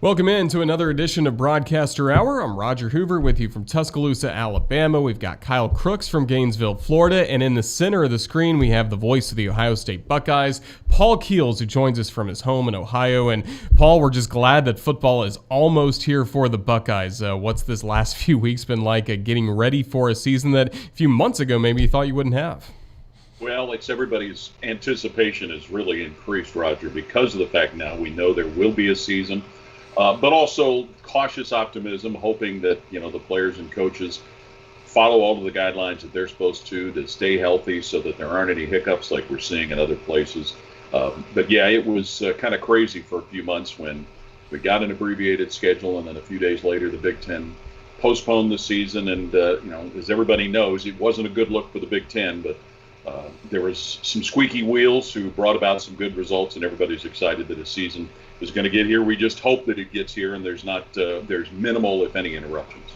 Welcome in to another edition of Broadcaster Hour. I'm Roger Hoover with you from Tuscaloosa, Alabama. We've got Kyle Crooks from Gainesville, Florida. And in the center of the screen, we have the voice of the Ohio State Buckeyes, Paul Keels, who joins us from his home in Ohio. And Paul, we're just glad that football is almost here for the Buckeyes. What's this last few weeks been like getting ready for a season that a few months ago maybe you thought you wouldn't have? Well, it's everybody's anticipation has really increased, Roger, because of the fact now we know there will be a season. But also cautious optimism, hoping that, the players and coaches follow all of the guidelines that they're supposed to stay healthy so that there aren't any hiccups like we're seeing in other places. But yeah, it was kind of crazy for a few months when we got an abbreviated schedule, and then a few days later the Big Ten postponed the season. And, as everybody knows, it wasn't a good look for the Big Ten, but there was some squeaky wheels who brought about some good results, and everybody's excited that a season is going to get here. We just hope that it gets here, and there's minimal, if any, interruptions.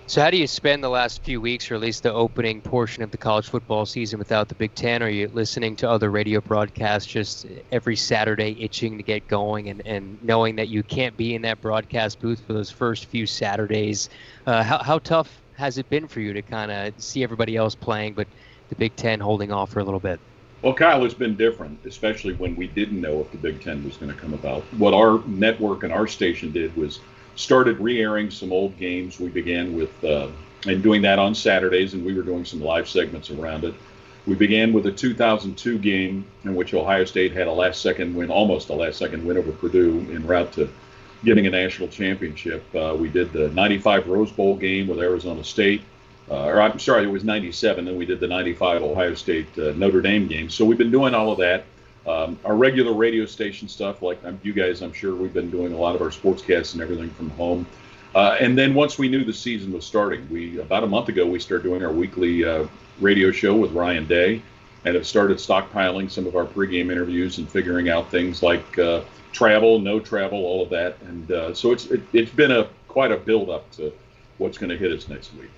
So how do you spend the last few weeks, or at least the opening portion of the college football season, without the Big Ten? Are you listening to other radio broadcasts just every Saturday, itching to get going, and knowing that you can't be in that broadcast booth for those first few Saturdays? How tough has it been for you to kind of see everybody else playing, but the Big Ten holding off for a little bit? Well, Kyle, it's been different, especially when we didn't know if the Big Ten was going to come about. What our network and our station did was started re-airing some old games. We began with, and doing that on Saturdays, and we were doing some live segments around it. We began with a 2002 game in which Ohio State had almost a last-second win over Purdue en route to getting a national championship. We did the 95 Rose Bowl game with Arizona State. It was 97, and we did the 95 Ohio State Notre Dame game. So we've been doing all of that. Our regular radio station stuff, like you guys, I'm sure we've been doing a lot of our sportscasts and everything from home. And then once we knew the season was starting, about a month ago, we started doing our weekly radio show with Ryan Day, and have started stockpiling some of our pregame interviews and figuring out things like travel, no travel, all of that. And so it's been quite a build-up to what's going to hit us next week.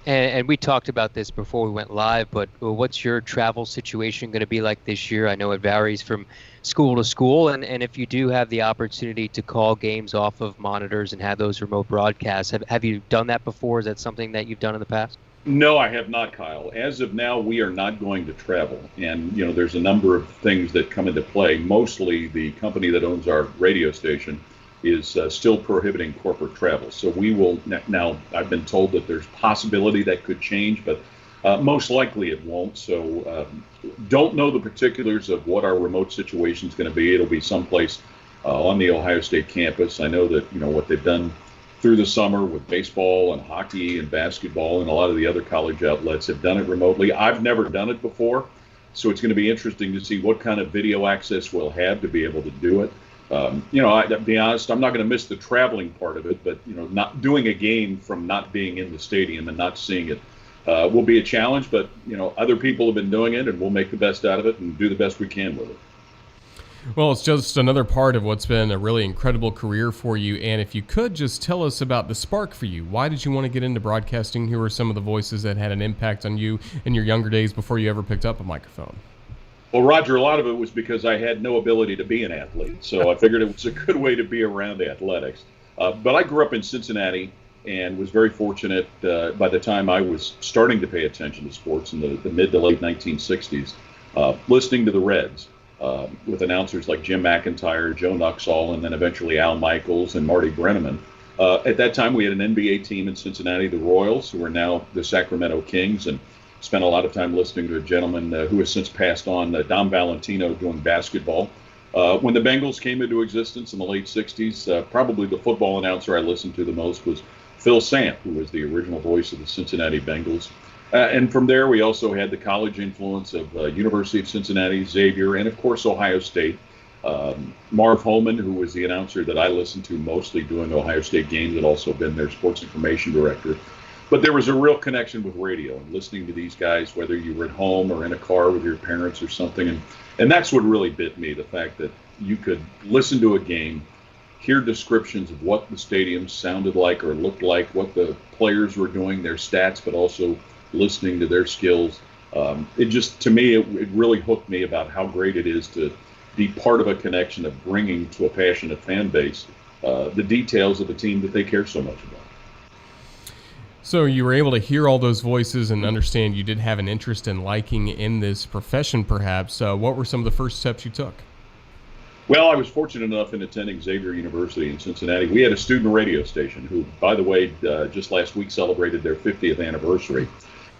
And we talked about this before we went live, but what's your travel situation going to be like this year? I know it varies from school to school, and if you do have the opportunity to call games off of monitors and have those remote broadcasts, have you done that before? Is that something that you've done in the past? No, I have not, Kyle. As of now, we are not going to travel. And, there's a number of things that come into play. Mostly the company that owns our radio station is still prohibiting corporate travel. So we will now, I've been told that there's possibility that could change, but most likely it won't. So don't know the particulars of what our remote situation is going to be. It'll be someplace on the Ohio State campus. I know that, what they've done through the summer with baseball and hockey and basketball and a lot of the other college outlets have done it remotely. I've never done it before, so it's going to be interesting to see what kind of video access we'll have to be able to do it. To be honest, I'm not going to miss the traveling part of it, but, not doing a game from not being in the stadium and not seeing it will be a challenge. But, other people have been doing it, and we'll make the best out of it and do the best we can with it. Well, it's just another part of what's been a really incredible career for you. And if you could just tell us about the spark for you. Why did you want to get into broadcasting? Who are some of the voices that had an impact on you in your younger days before you ever picked up a microphone? Well, Roger, a lot of it was because I had no ability to be an athlete, so I figured it was a good way to be around athletics. But I grew up in Cincinnati and was very fortunate by the time I was starting to pay attention to sports in the mid to late 1960s, listening to the Reds with announcers like Jim McIntyre, Joe Nuxall, and then eventually Al Michaels and Marty Brenneman. At that time, we had an NBA team in Cincinnati, the Royals, who are now the Sacramento Kings, and spent a lot of time listening to a gentleman who has since passed on, Dom Valentino, doing basketball. When the Bengals came into existence in the late 60s, probably the football announcer I listened to the most was Phil Sant, who was the original voice of the Cincinnati Bengals. And from there, we also had the college influence of University of Cincinnati, Xavier, and of course, Ohio State. Marv Holman, who was the announcer that I listened to mostly doing Ohio State games, had also been their sports information director. But there was a real connection with radio and listening to these guys, whether you were at home or in a car with your parents or something. And that's what really bit me, the fact that you could listen to a game, hear descriptions of what the stadium sounded like or looked like, what the players were doing, their stats, but also listening to their skills. It just, to me, it really hooked me about how great it is to be part of a connection of bringing to a passionate fan base the details of the team that they care so much about. So you were able to hear all those voices and understand you did have an interest and liking in this profession, perhaps. What were some of the first steps you took? Well, I was fortunate enough in attending Xavier University in Cincinnati. We had a student radio station who, by the way, just last week celebrated their 50th anniversary.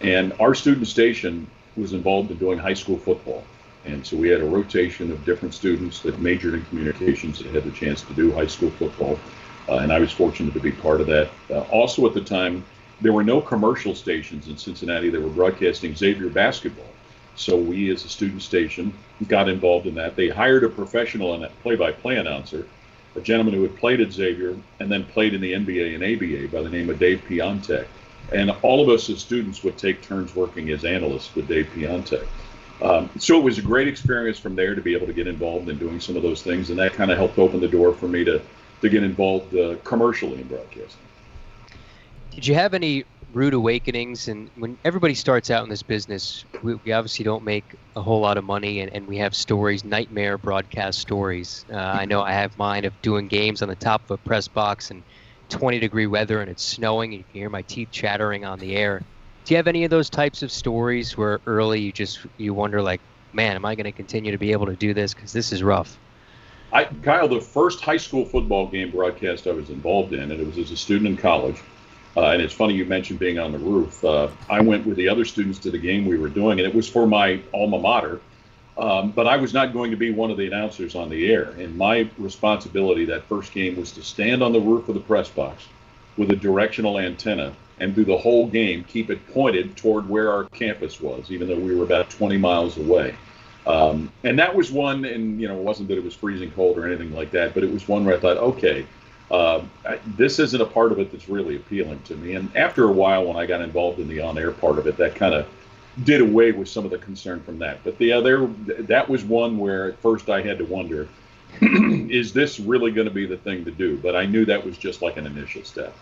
And our student station was involved in doing high school football. And so we had a rotation of different students that majored in communications that had the chance to do high school football. And I was fortunate to be part of that. Also at the time, there were no commercial stations in Cincinnati that were broadcasting Xavier basketball. So we, as a student station, got involved in that. They hired a professional and play-by-play announcer, a gentleman who had played at Xavier and then played in the NBA and ABA by the name of Dave Piontek. And all of us as students would take turns working as analysts with Dave Piontek. So it was a great experience from there to be able to get involved in doing some of those things, and that kind of helped open the door for me to get involved commercially in broadcasting. Did you have any rude awakenings? And when everybody starts out in this business, we obviously don't make a whole lot of money, and we have stories, nightmare broadcast stories. I know I have mine of doing games on the top of a press box and 20-degree weather and it's snowing and you can hear my teeth chattering on the air. Do you have any of those types of stories where early you wonder, like, man, am I going to continue to be able to do this? Because this is rough. Kyle, the first high school football game broadcast I was involved in, and it was as a student in college, and it's funny you mentioned being on the roof. I went with the other students to the game we were doing, and it was for my alma mater, but I was not going to be one of the announcers on the air. And my responsibility that first game was to stand on the roof of the press box with a directional antenna and through the whole game keep it pointed toward where our campus was, even though we were about 20 miles away. And that was one, and it wasn't that it was freezing cold or anything like that, but it was one where I thought, okay, this isn't a part of it that's really appealing to me. And after a while, when I got involved in the on-air part of it, that kind of did away with some of the concern from that. But that was one where at first I had to wonder, is this really going to be the thing to do? But I knew that was just like an initial step.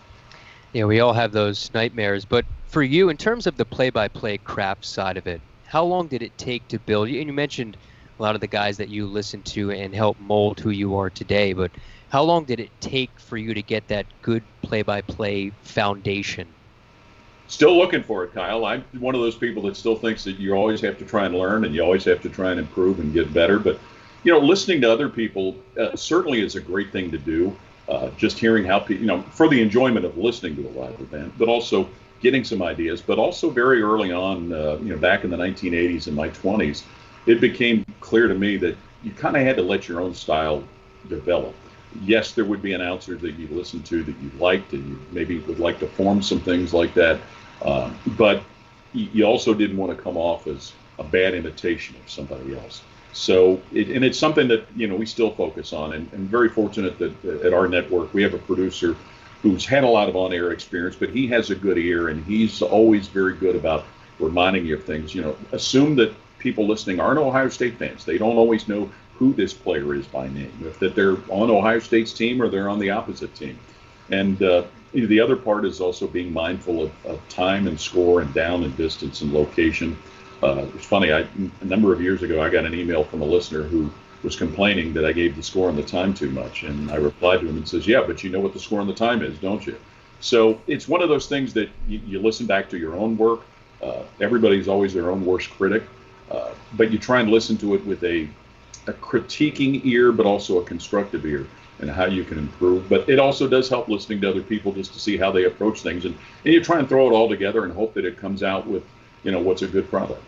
Yeah, we all have those nightmares. But for you, in terms of the play-by-play craft side of it, how long did it take to build? And you mentioned a lot of the guys that you listened to and helped mold who you are today, but how long did it take for you to get that good play-by-play foundation? Still looking for it, Kyle. I'm one of those people that still thinks that you always have to try and learn and you always have to try and improve and get better. But, listening to other people certainly is a great thing to do. Just hearing how people, for the enjoyment of listening to a live event, but also getting some ideas. But also very early on, back in the 1980s, in my 20s, it became clear to me that you kind of had to let your own style develop. Yes, there would be announcers that you listened to that you liked and you maybe would like to form some things like that. But you also didn't want to come off as a bad imitation of somebody else. So, it's something that, we still focus on, and very fortunate that at our network, we have a producer who's had a lot of on-air experience, but he has a good ear, and he's always very good about reminding you of things. Assume that people listening aren't Ohio State fans. They don't always know who this player is by name, that they're on Ohio State's team or they're on the opposite team. And the other part is also being mindful of time and score and down and distance and location. It's funny, a number of years ago, I got an email from a listener who was complaining that I gave the score and the time too much. And I replied to him and says, yeah, but you know what the score and the time is, don't you? So it's one of those things that you listen back to your own work. Everybody's always their own worst critic, but you try and listen to it with a critiquing ear, but also a constructive ear, and how you can improve. But it also does help listening to other people just to see how they approach things. And you try and throw it all together and hope that it comes out with, what's a good product.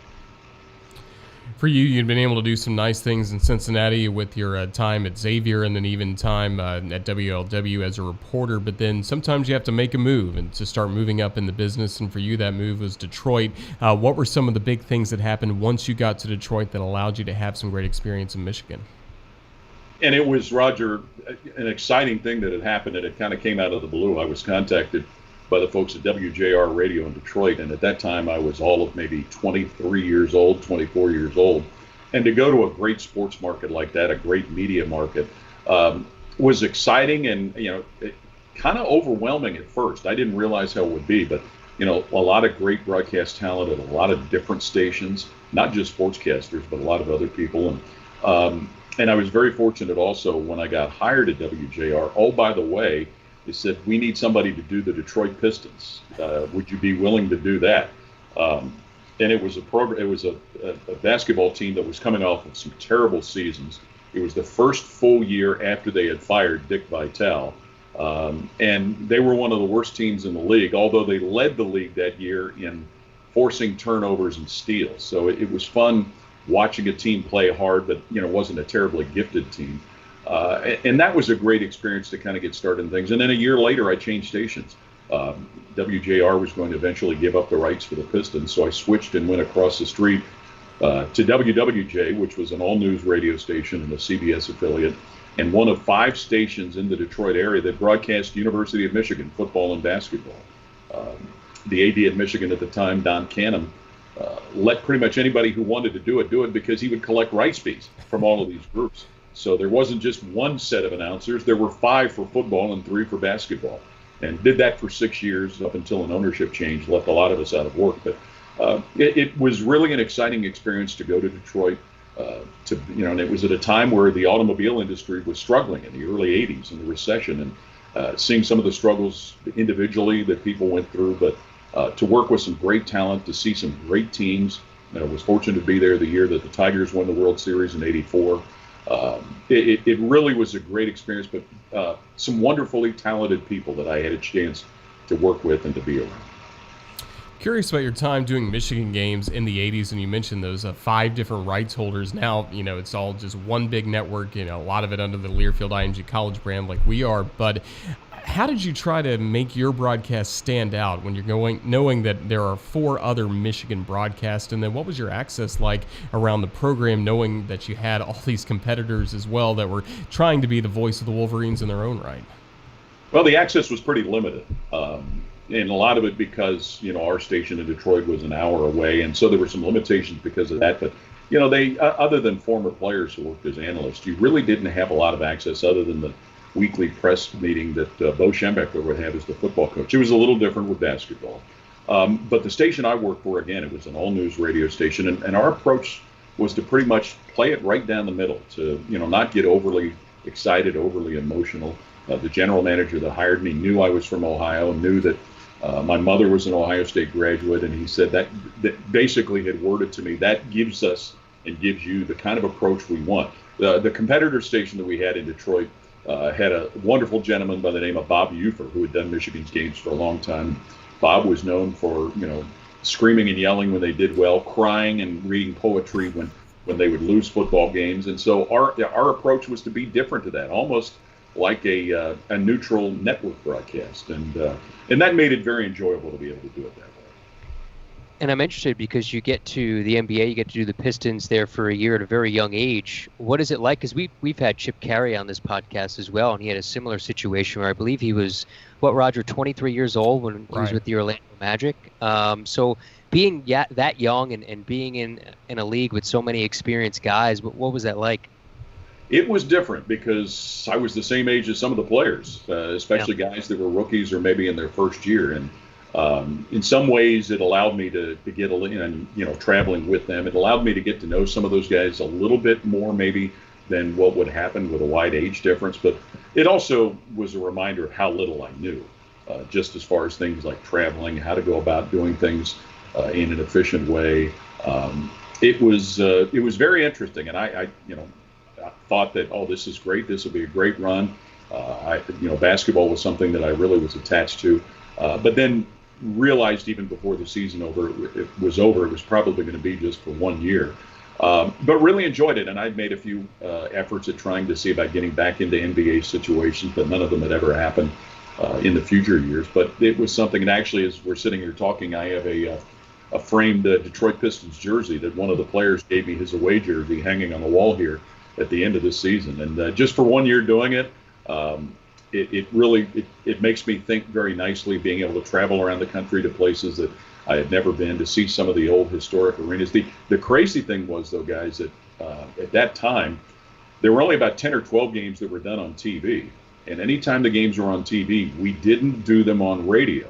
For you, you'd been able to do some nice things in Cincinnati with your time at Xavier and then even time at WLW as a reporter, but then sometimes you have to make a move and to start moving up in the business, and for you that move was Detroit. What were some of the big things that happened once you got to Detroit that allowed you to have some great experience in Michigan? And it was, Roger, an exciting thing that had happened, and it kind of came out of the blue. I was contacted by the folks at WJR Radio in Detroit, and at that time I was all of maybe 23 years old, 24 years old. And to go to a great sports market like that, a great media market, was exciting and, kind of overwhelming at first. I didn't realize how it would be, but, a lot of great broadcast talent at a lot of different stations, not just sportscasters, but a lot of other people. And And I was very fortunate also when I got hired at WJR. Oh, by the way, they said, we need somebody to do the Detroit Pistons. Would you be willing to do that? And it was a program. It was a basketball team that was coming off of some terrible seasons. It was the first full year after they had fired Dick Vitale, and they were one of the worst teams in the league. Although they led the league that year in forcing turnovers and steals, so it was fun watching a team play hard, but wasn't a terribly gifted team. And that was a great experience to kind of get started in things. And then a year later, I changed stations. WJR was going to eventually give up the rights for the Pistons, so I switched and went across the street to WWJ, which was an all-news radio station and a CBS affiliate, and one of 5 stations in the Detroit area that broadcast University of Michigan football and basketball. The AD at Michigan at the time, Don Canham, let pretty much anybody who wanted to do it because he would collect rights fees from all of these groups. So there wasn't just one set of announcers. There were 5 for football and 3 for basketball. And did that for 6 years up until an ownership change left a lot of us out of work. But it was really an exciting experience to go to Detroit. And it was at a time where the automobile industry was struggling in the early 80s in the recession, and seeing some of the struggles individually that people went through, but to work with some great talent, to see some great teams. I was fortunate to be there the year that the Tigers won the World Series in '84. It really was a great experience, but some wonderfully talented people that I had a chance to work with and to be around. Curious about your time doing Michigan games in the 80s, and you mentioned those 5 different rights holders. Now, it's all just one big network, a lot of it under the Learfield IMG College brand like we are. But how did you try to make your broadcast stand out when you're knowing that there are 4 other Michigan broadcasts? And then what was your access like around the program, knowing that you had all these competitors as well that were trying to be the voice of the Wolverines in their own right? Well, the access was pretty limited. And a lot of it because, our station in Detroit was an hour away. And so there were some limitations because of that. But, they, other than former players who worked as analysts, you really didn't have a lot of access other than the weekly press meeting that Bo Schembechler would have as the football coach. It was a little different with basketball. But the station I worked for, again, it was an all-news radio station. And our approach was to pretty much play it right down the middle, to, not get overly excited, overly emotional. The general manager that hired me knew I was from Ohio, knew that my mother was an Ohio State graduate, and he said that basically had worded to me, that gives us and gives you the kind of approach we want. The competitor station that we had in Detroit had a wonderful gentleman by the name of Bob Ufer, who had done Michigan's games for a long time. Bob was known for, screaming and yelling when they did well, crying and reading poetry when they would lose football games. And so our approach was to be different to that, almost like a neutral network broadcast. And that made it very enjoyable to be able to do it that way. And I'm interested because you get to the NBA, you get to do the Pistons there for a year at a very young age. What is it like? Because we've had Chip Carey on this podcast as well, and he had a similar situation where I believe he was, Roger, 23 years old when he was with the Orlando Magic. So being that young and being in a league with so many experienced guys, what was that like? It was different because I was the same age as some of the players, especially guys that were rookies or maybe in their first year. And in some ways, it allowed me to get traveling with them. It allowed me to get to know some of those guys a little bit more maybe than what would happen with a wide age difference. But it also was a reminder of how little I knew, just as far as things like traveling, how to go about doing things in an efficient way. It was very interesting, and I thought that, this is great. This will be a great run. Basketball was something that I really was attached to, but then realized even before the season was over, it was probably going to be just for 1 year. But really enjoyed it, and I'd made a few efforts at trying to see about getting back into NBA situations, but none of them had ever happened in the future years. But it was something, and actually, as we're sitting here talking, I have a framed Detroit Pistons jersey that one of the players gave me, his away jersey, hanging on the wall here at the end of this season. And just for 1 year doing it, it really makes me think very nicely, being able to travel around the country to places that I had never been, to see some of the old historic arenas. The crazy thing was, though, guys, that at that time, there were only about 10 or 12 games that were done on TV. And anytime the games were on TV, we didn't do them on radio.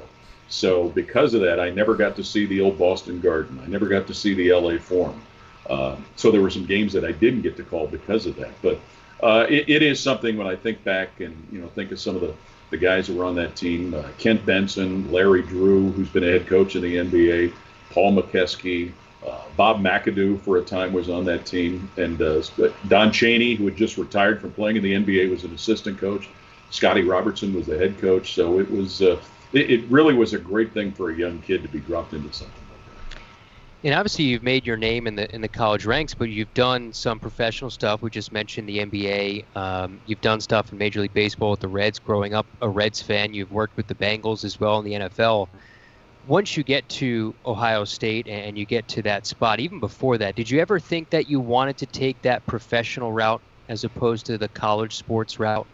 So because of that, I never got to see the old Boston Garden. I never got to see the LA Forum. So there were some games that I didn't get to call because of that. But it is something when I think back and think of some of the guys who were on that team: Kent Benson, Larry Drew, who's been a head coach in the NBA, Paul McKeskey, Bob McAdoo for a time was on that team, and Don Chaney, who had just retired from playing in the NBA, was an assistant coach. Scotty Robertson was the head coach. So it was it really was a great thing for a young kid to be dropped into something like that. And obviously, you've made your name in the college ranks, but you've done some professional stuff. We just mentioned the NBA. You've done stuff in Major League Baseball with the Reds. Growing up a Reds fan, you've worked with the Bengals as well in the NFL. Once you get to Ohio State and you get to that spot, even before that, did you ever think that you wanted to take that professional route as opposed to the college sports route?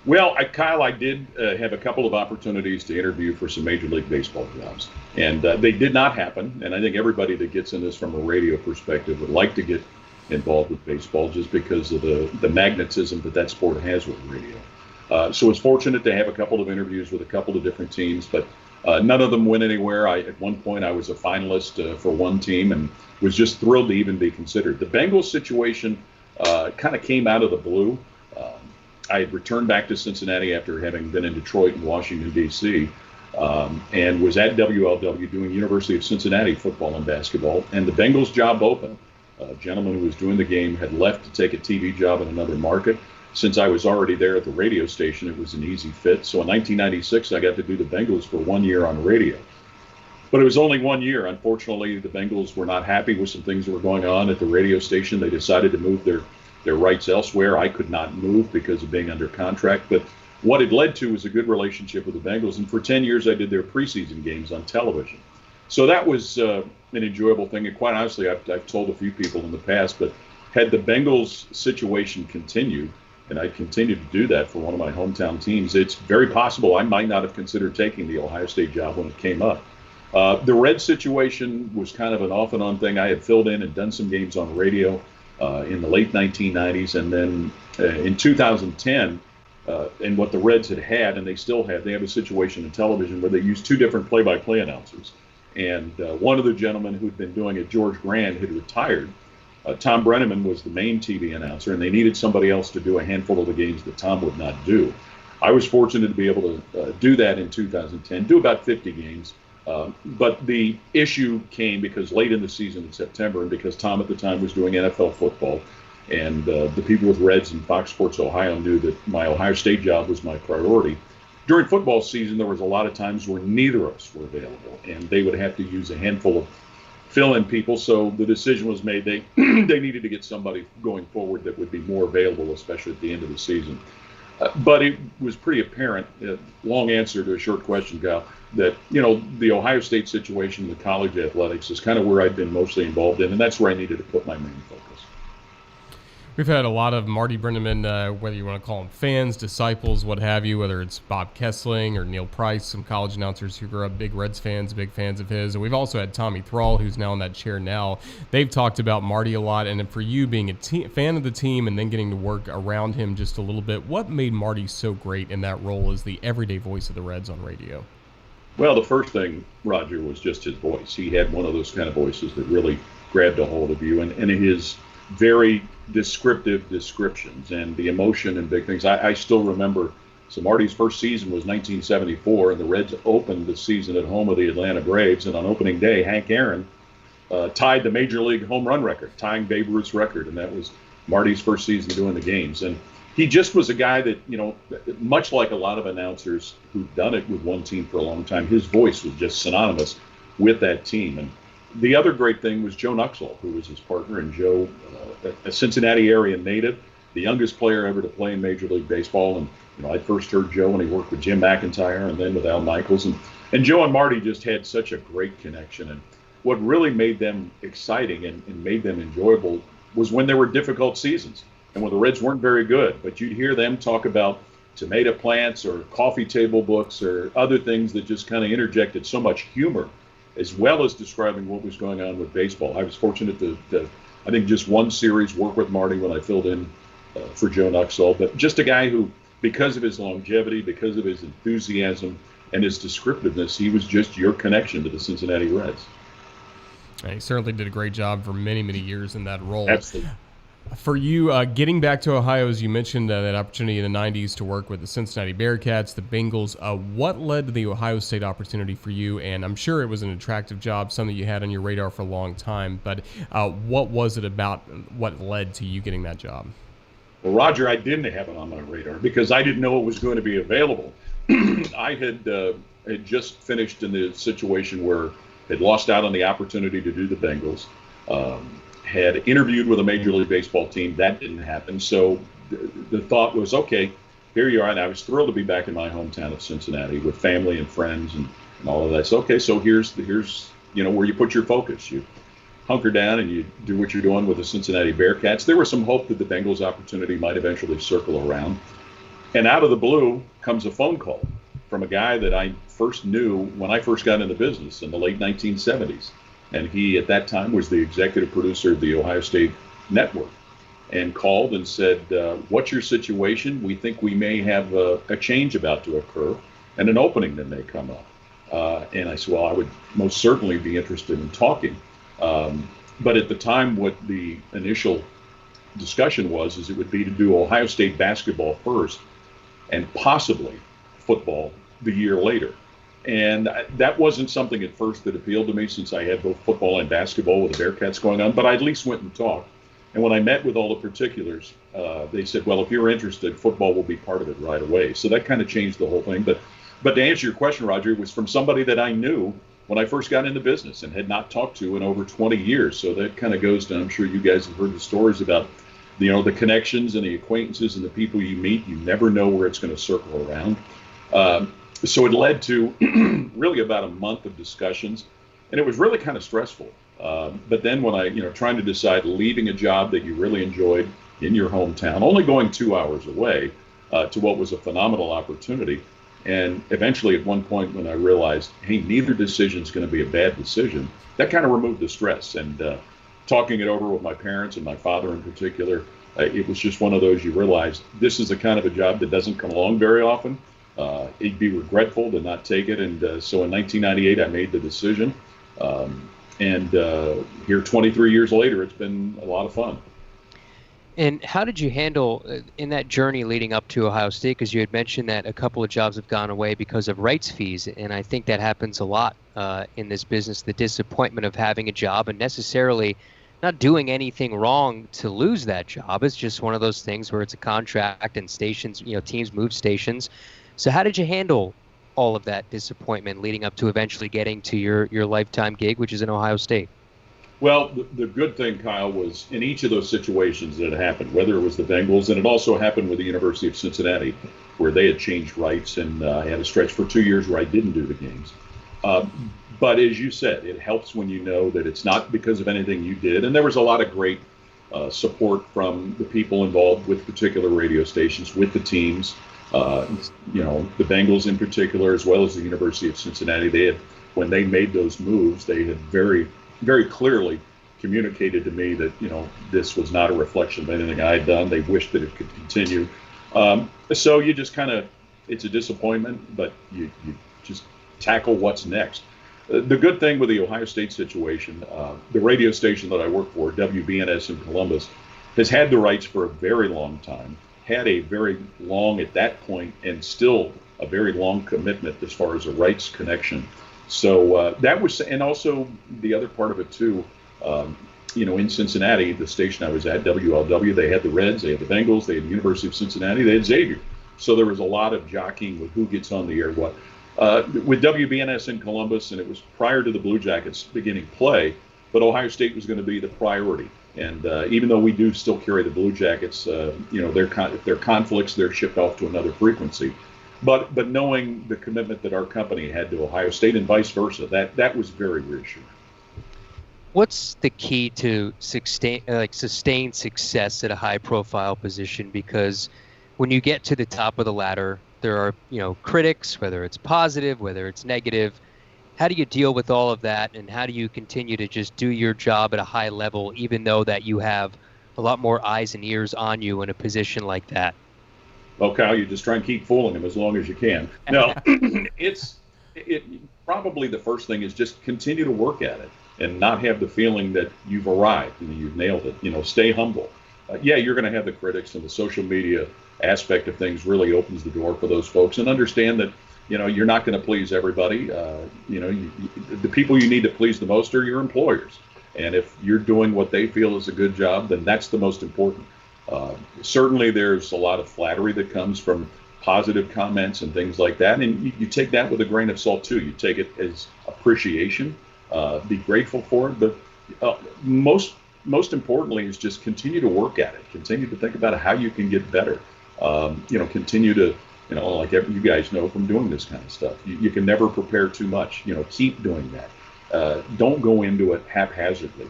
Well, Kyle, I did have a couple of opportunities to interview for some Major League Baseball jobs, and they did not happen. And I think everybody that gets in this from a radio perspective would like to get involved with baseball just because of the magnetism that sport has with radio. So I was fortunate to have a couple of interviews with a couple of different teams, but none of them went anywhere. At one point, I was a finalist for one team and was just thrilled to even be considered. The Bengals situation kind of came out of the blue. I had returned back to Cincinnati after having been in Detroit and Washington, D.C., and was at WLW doing University of Cincinnati football and basketball. And the Bengals job opened. A gentleman who was doing the game had left to take a TV job in another market. Since I was already there at the radio station, it was an easy fit. So in 1996, I got to do the Bengals for 1 year on radio. But it was only 1 year. Unfortunately, the Bengals were not happy with some things that were going on at the radio station. They decided to move their rights elsewhere. I could not move because of being under contract. But what it led to was a good relationship with the Bengals. And for 10 years, I did their preseason games on television. So that was an enjoyable thing. And quite honestly, I've told a few people in the past, but had the Bengals situation continued, and I continued to do that for one of my hometown teams, it's very possible I might not have considered taking the Ohio State job when it came up. The Reds situation was kind of an off and on thing. I had filled in and done some games on radio in the late 1990s, and then in 2010, and what the Reds had, and they still have, they have a situation in television where they use two different play-by-play announcers. And one of the gentlemen who'd been doing it, George Grand, had retired. Tom Brenneman was the main TV announcer, and they needed somebody else to do a handful of the games that Tom would not do. I was fortunate to be able to do that in 2010, do about 50 games. But the issue came because late in the season in September, and because Tom at the time was doing NFL football, and the people with Reds and Fox Sports Ohio knew that my Ohio State job was my priority. During football season, there was a lot of times where neither of us were available, and they would have to use a handful of fill-in people. So the decision was made they needed to get somebody going forward that would be more available, especially at the end of the season. But it was pretty apparent, long answer to a short question, Kyle, that, the Ohio State situation, the college athletics, is kind of where I've been mostly involved in, and that's where I needed to put my main focus. We've had a lot of Marty Brenneman, whether you want to call them fans, disciples, what have you, whether it's Bob Kessling or Neil Price, some college announcers who grew up big Reds fans, big fans of his. And we've also had Tommy Thrall, who's now in that chair now. They've talked about Marty a lot. And for you being a fan of the team and then getting to work around him just a little bit, what made Marty so great in that role as the everyday voice of the Reds on radio? Well, the first thing, Roger, was just his voice. He had one of those kind of voices that really grabbed a hold of you, and his very descriptive descriptions and the emotion and big things. I still remember, so Marty's first season was 1974, and the Reds opened the season at home with the Atlanta Braves, and on opening day, Hank Aaron tied the Major League home run record, tying Babe Ruth's record, and that was Marty's first season doing the games. And he just was a guy that, much like a lot of announcers who've done it with one team for a long time, his voice was just synonymous with that team. And the other great thing was Joe Nuxhall, who was his partner, and Joe, a Cincinnati area native, the youngest player ever to play in Major League Baseball. And I first heard Joe when he worked with Jim McIntyre and then with Al Michaels. And Joe and Marty just had such a great connection. And what really made them exciting and made them enjoyable was when there were difficult seasons and when the Reds weren't very good. But you'd hear them talk about tomato plants or coffee table books or other things that just kind of interjected so much humor, as well as describing what was going on with baseball. I was fortunate to I think, just one series work with Marty when I filled in for Joe Nuxhall, but just a guy who, because of his longevity, because of his enthusiasm and his descriptiveness, he was just your connection to the Cincinnati Reds. He certainly did a great job for many, many years in that role. Absolutely. For you, getting back to Ohio, as you mentioned, that opportunity in the 90s to work with the Cincinnati Bearcats, the Bengals, what led to the Ohio State opportunity for you? And I'm sure it was an attractive job, something you had on your radar for a long time, but what was it about what led to you getting that job? Well, Roger, I didn't have it on my radar because I didn't know it was going to be available. I had just finished in the situation where had lost out on the opportunity to do the Bengals, had interviewed with a Major League Baseball team. That didn't happen. So the thought was, okay, here you are. And I was thrilled to be back in my hometown of Cincinnati with family and friends and all of that. So, okay, so here's where you put your focus. You hunker down and you do what you're doing with the Cincinnati Bearcats. There was some hope that the Bengals opportunity might eventually circle around. And out of the blue comes a phone call from a guy that I first knew when I first got into business in the late 1970s. And he, at that time, was the executive producer of the Ohio State Network, and called and said, what's your situation? We think we may have a change about to occur and an opening that may come up. And I said, well, I would most certainly be interested in talking. But at the time, what the initial discussion was it would be to do Ohio State basketball first and possibly football the year later. And that wasn't something at first that appealed to me, since I had both football and basketball with the Bearcats going on, but I at least went and talked. And when I met with all the particulars, they said, well, if you're interested, football will be part of it right away. So that kind of changed the whole thing. But to answer your question, Roger, it was from somebody that I knew when I first got into business and had not talked to in over 20 years. So that kind of goes to, I'm sure you guys have heard the stories about, the connections and the acquaintances and the people you meet. You never know where it's going to circle around. So it led to really about a month of discussions, and it was really kind of stressful. But then when I, trying to decide leaving a job that you really enjoyed in your hometown, only going 2 hours away, to what was a phenomenal opportunity. And eventually at one point when I realized, hey, neither decision is going to be a bad decision, that kind of removed the stress. And talking it over with my parents and my father in particular, it was just one of those, you realize this is the kind of a job that doesn't come along very often. It'd be regretful to not take it. And so in 1998, I made the decision. And here 23 years later, it's been a lot of fun. And how did you handle in that journey leading up to Ohio State? Because you had mentioned that a couple of jobs have gone away because of rights fees. And I think that happens a lot in this business, the disappointment of having a job and necessarily not doing anything wrong to lose that job. It's just one of those things where it's a contract and stations, teams move stations. So how did you handle all of that disappointment leading up to eventually getting to your lifetime gig, which is in Ohio State? Well, the good thing, Kyle, was in each of those situations that it happened, whether it was the Bengals, and it also happened with the University of Cincinnati, where they had changed rights, and I had a stretch for 2 years where I didn't do the games. But as you said, it helps when you know that it's not because of anything you did. And there was a lot of great support from the people involved with particular radio stations, with the teams. The Bengals in particular, as well as the University of Cincinnati, they had, when they made those moves, they had very, very clearly communicated to me that, this was not a reflection of anything I had done. They wished that it could continue. So you just kind of, it's a disappointment, but you just tackle what's next. The good thing with the Ohio State situation, the radio station that I work for, WBNS in Columbus, has had the rights for a very long time. Had a very long, at that point, and still a very long commitment as far as a rights connection. So that was, and also the other part of it too, in Cincinnati, the station I was at, WLW, they had the Reds, they had the Bengals, they had the University of Cincinnati, they had Xavier. So there was a lot of jockeying with who gets on the air what. With WBNS in Columbus, and it was prior to the Blue Jackets beginning play, but Ohio State was going to be the priority. And even though we do still carry the Blue Jackets, if there are conflicts, they're shipped off to another frequency. But knowing the commitment that our company had to Ohio State and vice versa, that was very reassuring. What's the key to sustained success at a high-profile position? Because when you get to the top of the ladder, there are critics, whether it's positive, whether it's negative. How do you deal with all of that, and how do you continue to just do your job at a high level, even though that you have a lot more eyes and ears on you in a position like that? Well, Kyle, you just try and keep fooling them as long as you can. No, probably the first thing is just continue to work at it and not have the feeling that you've arrived and you've nailed it. Stay humble. Yeah, you're going to have the critics, and the social media aspect of things really opens the door for those folks. And understand that, you're not going to please everybody. The people you need to please the most are your employers. And if you're doing what they feel is a good job, then that's the most important. Certainly, there's a lot of flattery that comes from positive comments and things like that. And you take that with a grain of salt, too. You take it as appreciation, be grateful for it. But most importantly is just continue to work at it. Continue to think about how you can get better. Continue to, like you guys know from doing this kind of stuff, you can never prepare too much. Keep doing that. Don't go into it haphazardly.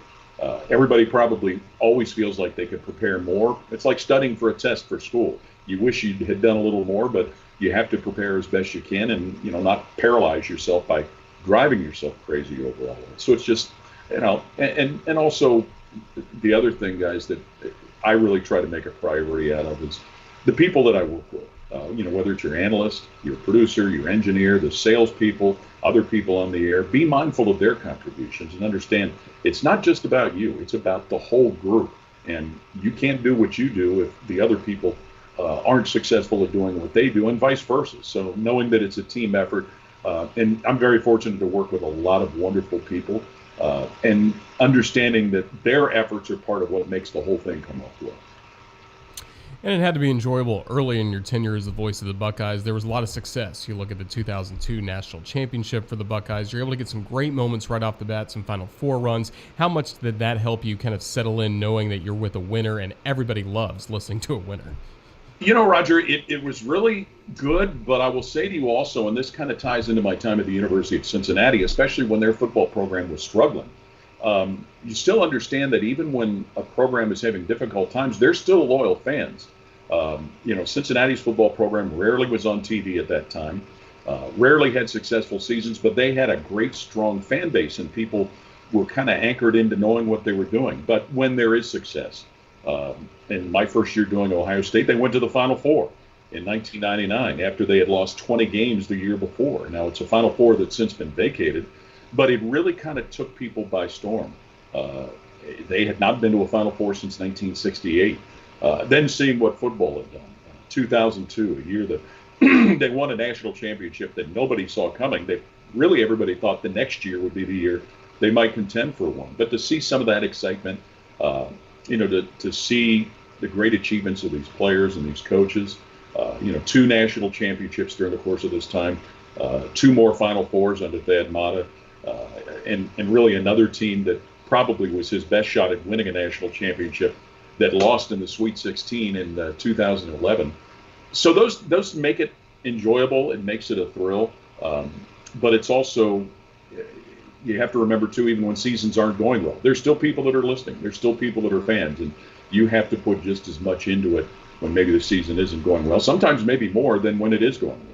Everybody probably always feels like they could prepare more. It's like studying for a test for school. You wish you had done a little more, but you have to prepare as best you can, and not paralyze yourself by driving yourself crazy over all of it. So it's just, and also the other thing, guys, that I really try to make a priority out of is the people that I work with. Whether it's your analyst, your producer, your engineer, the salespeople, other people on the air, be mindful of their contributions and understand it's not just about you, it's about the whole group. And you can't do what you do if the other people aren't successful at doing what they do, and vice versa. So knowing that it's a team effort, and I'm very fortunate to work with a lot of wonderful people, and understanding that their efforts are part of what makes the whole thing come off well. And it had to be enjoyable early in your tenure as the voice of the Buckeyes. There was a lot of success. You look at the 2002 National Championship for the Buckeyes. You're able to get some great moments right off the bat, some Final Four runs. How much did that help you kind of settle in knowing that you're with a winner, and everybody loves listening to a winner? Roger, it was really good, but I will say to you also, and this kind of ties into my time at the University of Cincinnati, especially when their football program was struggling. You still understand that even when a program is having difficult times, they're still loyal fans. Cincinnati's football program rarely was on TV at that time, rarely had successful seasons, but they had a great, strong fan base, and people were kind of anchored into knowing what they were doing. But when there is success, in my first year doing Ohio State, they went to the Final Four in 1999 after they had lost 20 games the year before. Now, it's a Final Four that's since been vacated, but it really kind of took people by storm. They had not been to a Final Four since 1968. Then seeing what football had done, 2002, a year that they won a national championship that nobody saw coming. Everybody thought the next year would be the year they might contend for one. But to see some of that excitement, to see the great achievements of these players and these coaches, 2 national championships during the course of this time, 2 more Final Fours under Thad Matta, and really another team that probably was his best shot at winning a national championship that lost in the Sweet 16 in 2011. So those make it enjoyable. It makes it a thrill. But it's also, you have to remember, too, even when seasons aren't going well, there's still people that are listening. There's still people that are fans. And you have to put just as much into it when maybe the season isn't going well. Sometimes maybe more than when it is going well.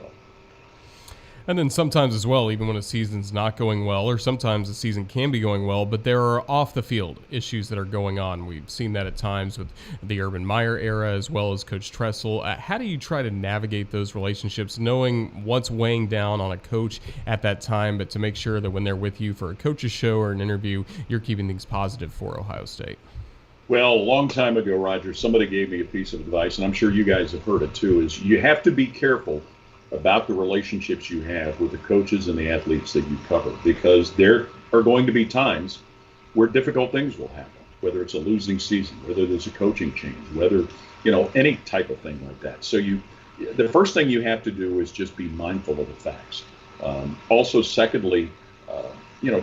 And then sometimes as well, even when a season's not going well, or sometimes the season can be going well, but there are off-the-field issues that are going on. We've seen that at times with the Urban Meyer era as well as Coach Tressel. How do you try to navigate those relationships, knowing what's weighing down on a coach at that time, but to make sure that when they're with you for a coach's show or an interview, you're keeping things positive for Ohio State? Well, a long time ago, Roger, somebody gave me a piece of advice, and I'm sure you guys have heard it too, is you have to be careful about the relationships you have with the coaches and the athletes that you cover, because there are going to be times where difficult things will happen, whether it's a losing season, whether there's a coaching change, whether, any type of thing like that. So the first thing you have to do is just be mindful of the facts. Also, secondly,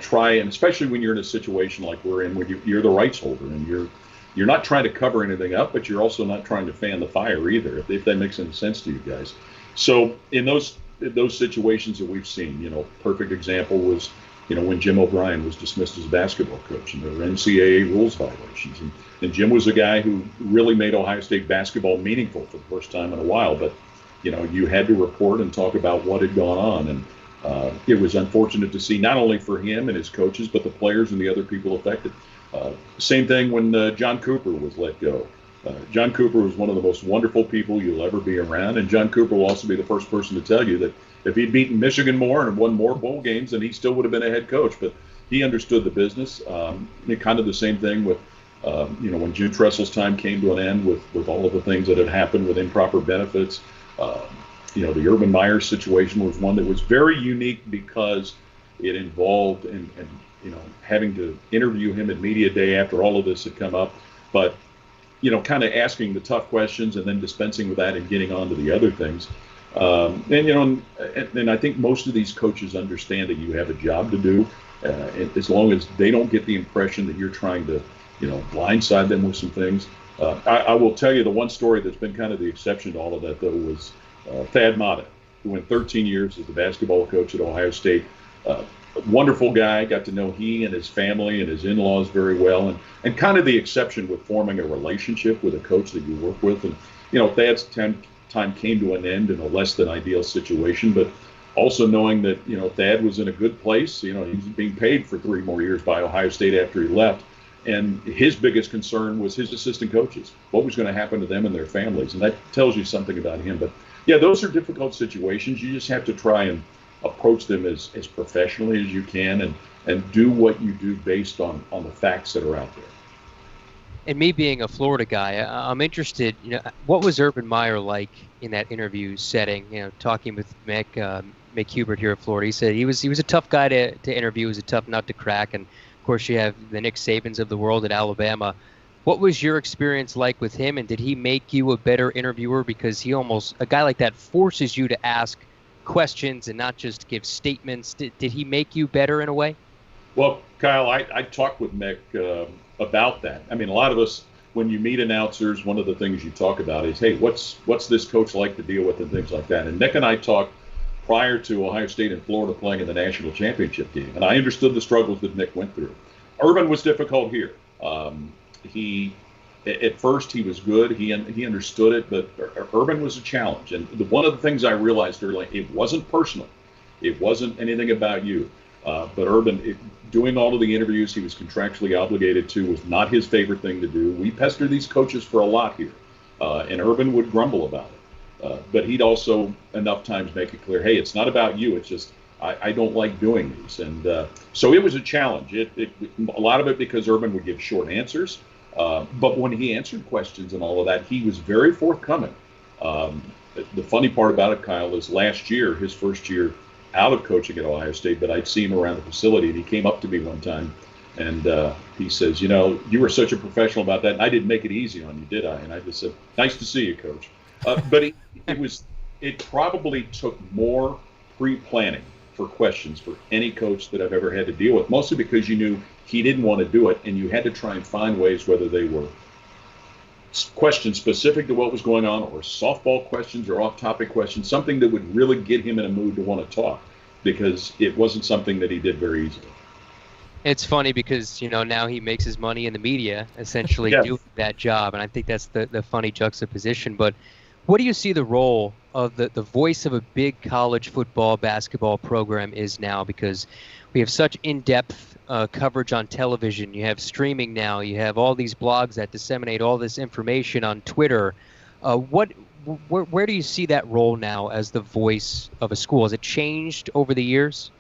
try, and especially when you're in a situation like we're in, where you're the rights holder and you're not trying to cover anything up, but you're also not trying to fan the fire either, if that makes any sense to you guys. So in those situations that we've seen, perfect example was, when Jim O'Brien was dismissed as a basketball coach, and there were NCAA rules violations. And Jim was a guy who really made Ohio State basketball meaningful for the first time in a while. But, you had to report and talk about what had gone on. And it was unfortunate to see, not only for him and his coaches, but the players and the other people affected. Same thing when John Cooper was let go. John Cooper was one of the most wonderful people you'll ever be around, and John Cooper will also be the first person to tell you that if he'd beaten Michigan more and won more bowl games, then he still would have been a head coach. But he understood the business. Kind of the same thing with, when Jim Tressel's time came to an end with all of the things that had happened with improper benefits. The Urban Meyer situation was one that was very unique because it involved and having to interview him at media day after all of this had come up, but kind of asking the tough questions and then dispensing with that and getting on to the other things. And I think most of these coaches understand that you have a job to do, as long as they don't get the impression that you're trying to, blindside them with some things. I will tell you the one story that's been kind of the exception to all of that, though, was Thad Matta, who went 13 years as the basketball coach at Ohio State. Wonderful guy, got to know he and his family and his in-laws very well, and kind of the exception with forming a relationship with a coach that you work with. And, Thad's time came to an end in a less than ideal situation, but also knowing that, Thad was in a good place. He was being paid for 3 more years by Ohio State after he left. And his biggest concern was his assistant coaches, what was going to happen to them and their families. And that tells you something about him. But yeah, those are difficult situations. You just have to try and approach them as professionally as you can and do what you do based on the facts that are out there. And me being a Florida guy, I'm interested, what was Urban Meyer like in that interview setting, talking with Mick Hubert here at Florida? He said he was a tough guy to interview, he was a tough nut to crack. And of course you have the Nick Sabans of the world at Alabama. What was your experience like with him, and did he make you a better interviewer? Because a guy like that forces you to ask questions and not just give statements. Did he make you better in a way? Well, Kyle, I talked with Mick about that. I mean, a lot of us, when you meet announcers, one of the things you talk about is, hey, what's this coach like to deal with and things like that. And Nick and I talked prior to Ohio State and Florida playing in the national championship game, and I understood the struggles that Nick went through. Urban was difficult here. At first he was good. He understood it, but Urban was a challenge. And one of the things I realized early, it wasn't personal. It wasn't anything about you. But Urban, doing all of the interviews he was contractually obligated to was not his favorite thing to do. We pester these coaches for a lot here, and Urban would grumble about it. But he'd also enough times make it clear, hey, it's not about you. It's just I don't like doing these. And so it was a challenge. A lot of it because Urban would give short answers. But when he answered questions and all of that, he was very forthcoming. The funny part about it, Kyle, is last year, his first year out of coaching at Ohio State, but I'd see him around the facility, and he came up to me one time, and he says, you were such a professional about that, and I didn't make it easy on you, did I? And I just said, nice to see you, Coach. But it probably took more pre-planning for questions for any coach that I've ever had to deal with, mostly because you knew he didn't want to do it, and you had to try and find ways, whether they were questions specific to what was going on or softball questions or off-topic questions, something that would really get him in a mood to want to talk, because it wasn't something that he did very easily. It's funny because, now he makes his money in the media, essentially doing that job, and I think that's the funny juxtaposition. But what do you see the role of the voice of a big college football, basketball program is now? Because we have such in-depth coverage on television. You have streaming now. You have all these blogs that disseminate all this information on Twitter. Where do you see that role now as the voice of a school? Has it changed over the years?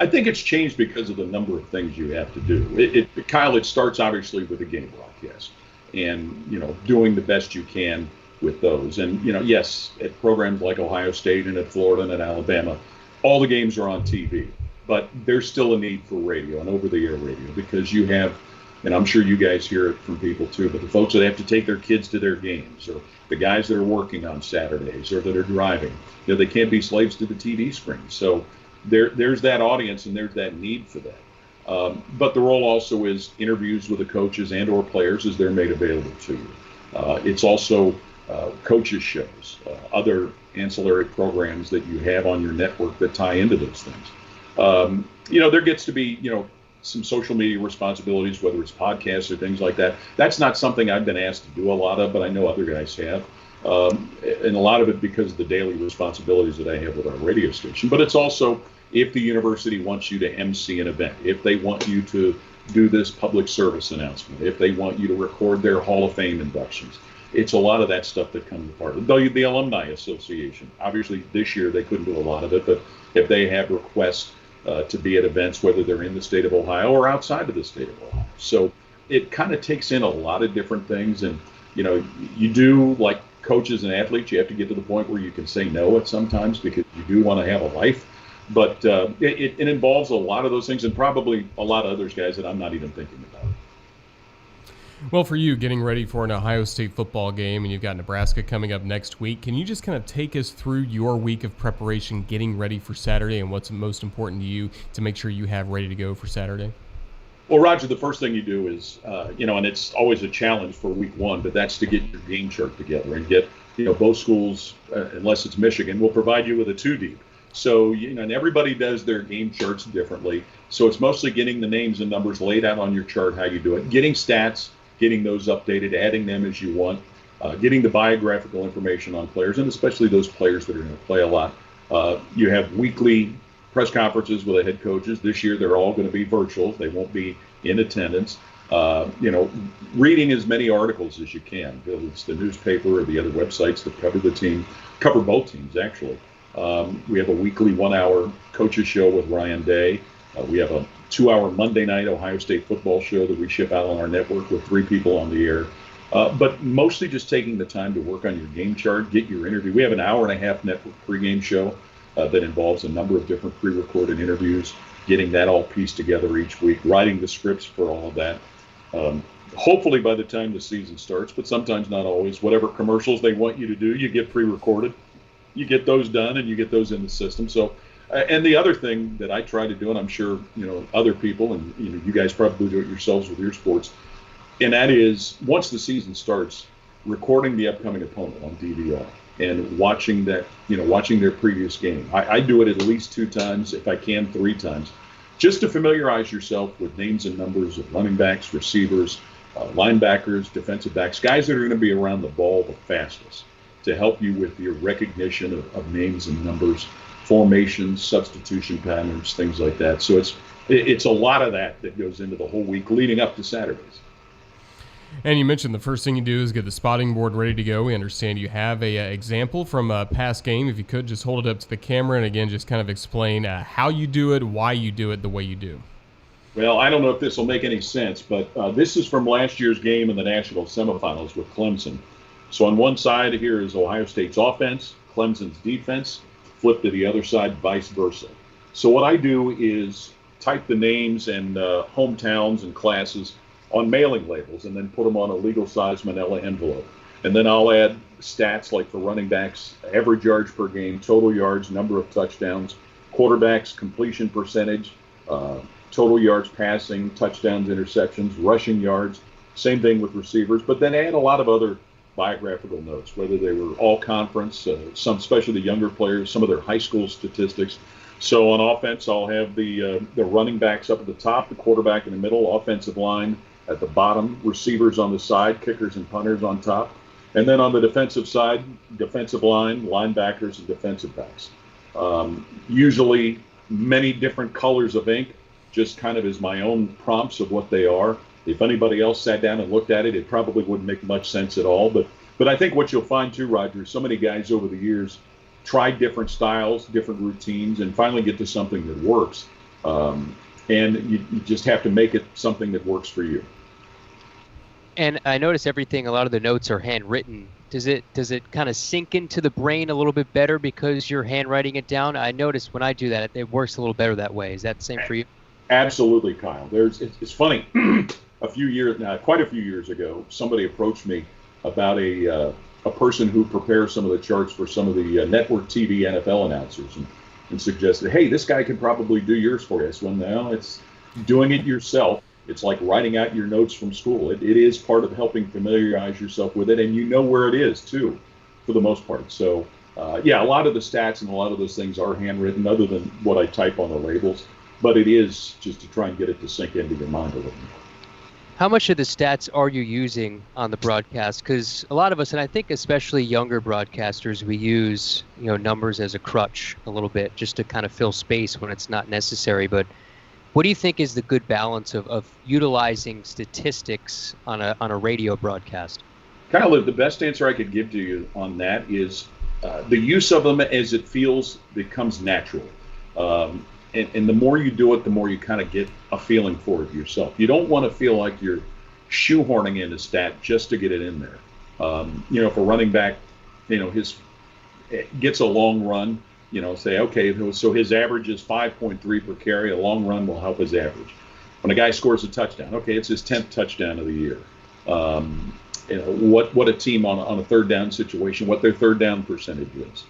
I think it's changed because of the number of things you have to do. Kyle, it starts obviously with the game broadcast and, doing the best you can with those. And, yes, at programs like Ohio State and at Florida and at Alabama, all the games are on TV. But there's still a need for radio and over-the-air radio, because you have, and I'm sure you guys hear it from people too, but the folks that have to take their kids to their games, or the guys that are working on Saturdays or that are driving, they can't be slaves to the TV screen. So there's that audience and there's that need for that. But the role also is interviews with the coaches and or players as they're made available to you. It's also coaches shows, other ancillary programs that you have on your network that tie into those things. There gets to be, some social media responsibilities, whether it's podcasts or things like that. That's not something I've been asked to do a lot of, but I know other guys have. And a lot of it because of the daily responsibilities that I have with our radio station. But it's also if the university wants you to MC an event, if they want you to do this public service announcement, if they want you to record their Hall of Fame inductions. It's a lot of that stuff that comes apart. The Alumni Association, obviously this year they couldn't do a lot of it, but if they have requests to be at events, whether they're in the state of Ohio or outside of the state of Ohio. So it kind of takes in a lot of different things. And, you do, like coaches and athletes, you have to get to the point where you can say no at sometimes because you do want to have a life. But it involves a lot of those things and probably a lot of others, guys, that I'm not even thinking about. Well, for you, getting ready for an Ohio State football game, and you've got Nebraska coming up next week, can you just kind of take us through your week of preparation, getting ready for Saturday, and what's most important to you to make sure you have ready to go for Saturday? Well, Roger, the first thing you do is, and it's always a challenge for week one, but that's to get your game chart together and get, both schools, unless it's Michigan, will provide you with a 2-deep. So, and everybody does their game charts differently. So it's mostly getting the names and numbers laid out on your chart, how you do it, getting stats, getting those updated, adding them as you want, getting the biographical information on players, and especially those players that are going to play a lot. You have weekly press conferences with the head coaches. This year, they're all going to be virtual. They won't be in attendance. Reading as many articles as you can, whether it's the newspaper or the other websites that cover the team, cover both teams, actually. We have a weekly 1-hour coaches show with Ryan Day. We have a 2-hour Monday night Ohio State football show that we ship out on our network with 3 people on the air. But mostly just taking the time to work on your game chart, get your interview. We have an 1.5-hour network pregame show that involves a number of different pre-recorded interviews, getting that all pieced together each week, writing the scripts for all of that. Hopefully by the time the season starts, but sometimes not always, whatever commercials they want you to do, you get pre-recorded. You get those done and you get those in the system. So, and the other thing that I try to do, and I'm sure, other people, and you guys probably do it yourselves with your sports, and that is once the season starts, recording the upcoming opponent on DVR and watching that, watching their previous game. I do it at least 2 times, if I can 3 times, just to familiarize yourself with names and numbers of running backs, receivers, linebackers, defensive backs, guys that are going to be around the ball the fastest, to help you with your recognition of names and numbers, formations, substitution patterns, things like that. So it's a lot of that goes into the whole week leading up to Saturdays. And you mentioned the first thing you do is get the spotting board ready to go. We understand you have a example from a past game. If you could just hold it up to the camera and again just kind of explain how you do it, why you do it the way you do. Well, I don't know if this will make any sense, but this is from last year's game in the national semifinals with Clemson. So on one side here is Ohio State's offense, Clemson's defense, flip to the other side, vice versa. So what I do is type the names and hometowns and classes on mailing labels and then put them on a legal size manila envelope. And then I'll add stats like for running backs, average yards per game, total yards, number of touchdowns, quarterbacks, completion percentage, total yards passing, touchdowns, interceptions, rushing yards. Same thing with receivers, but then add a lot of other biographical notes, whether they were all conference, some, especially the younger players, some of their high school statistics. So on offense, I'll have the running backs up at the top, the quarterback in the middle, offensive line at the bottom, receivers on the side, kickers and punters on top. And then on the defensive side, defensive line, linebackers, and defensive backs. Usually many different colors of ink, just kind of as my own prompts of what they are. If anybody else sat down and looked at it, it probably wouldn't make much sense at all. But I think what you'll find too, Roger, so many guys over the years try different styles, different routines, and finally get to something that works. And you just have to make it something that works for you. And I notice a lot of the notes are handwritten. Does it kind of sink into the brain a little bit better because you're handwriting it down? I notice when I do that, it works a little better that way. Is that the same for you? Absolutely, Kyle. It's funny. Quite a few years ago, somebody approached me about a person who prepares some of the charts for some of the network TV NFL announcers and suggested, hey, this guy could probably do yours for you. I said, well, no, it's doing it yourself. It's like writing out your notes from school. It is part of helping familiarize yourself with it, and you know where it is, too, for the most part. So, a lot of the stats and a lot of those things are handwritten other than what I type on the labels, but it is just to try and get it to sink into your mind a little more. How much of the stats are you using on the broadcast? Because a lot of us, and I think especially younger broadcasters, we use numbers as a crutch a little bit just to kind of fill space when it's not necessary. But what do you think is the good balance of utilizing statistics on a radio broadcast? Kyle, the best answer I could give to you on that is the use of them as it becomes natural. and the more you do it, the more you kind of get a feeling for it yourself. You don't want to feel like you're shoehorning in a stat just to get it in there. If a running back, his gets a long run, say, okay, so his average is 5.3 per carry. A long run will help his average. When a guy scores a touchdown, okay, it's his 10th touchdown of the year. What a team on a third down situation, what their third down percentage is.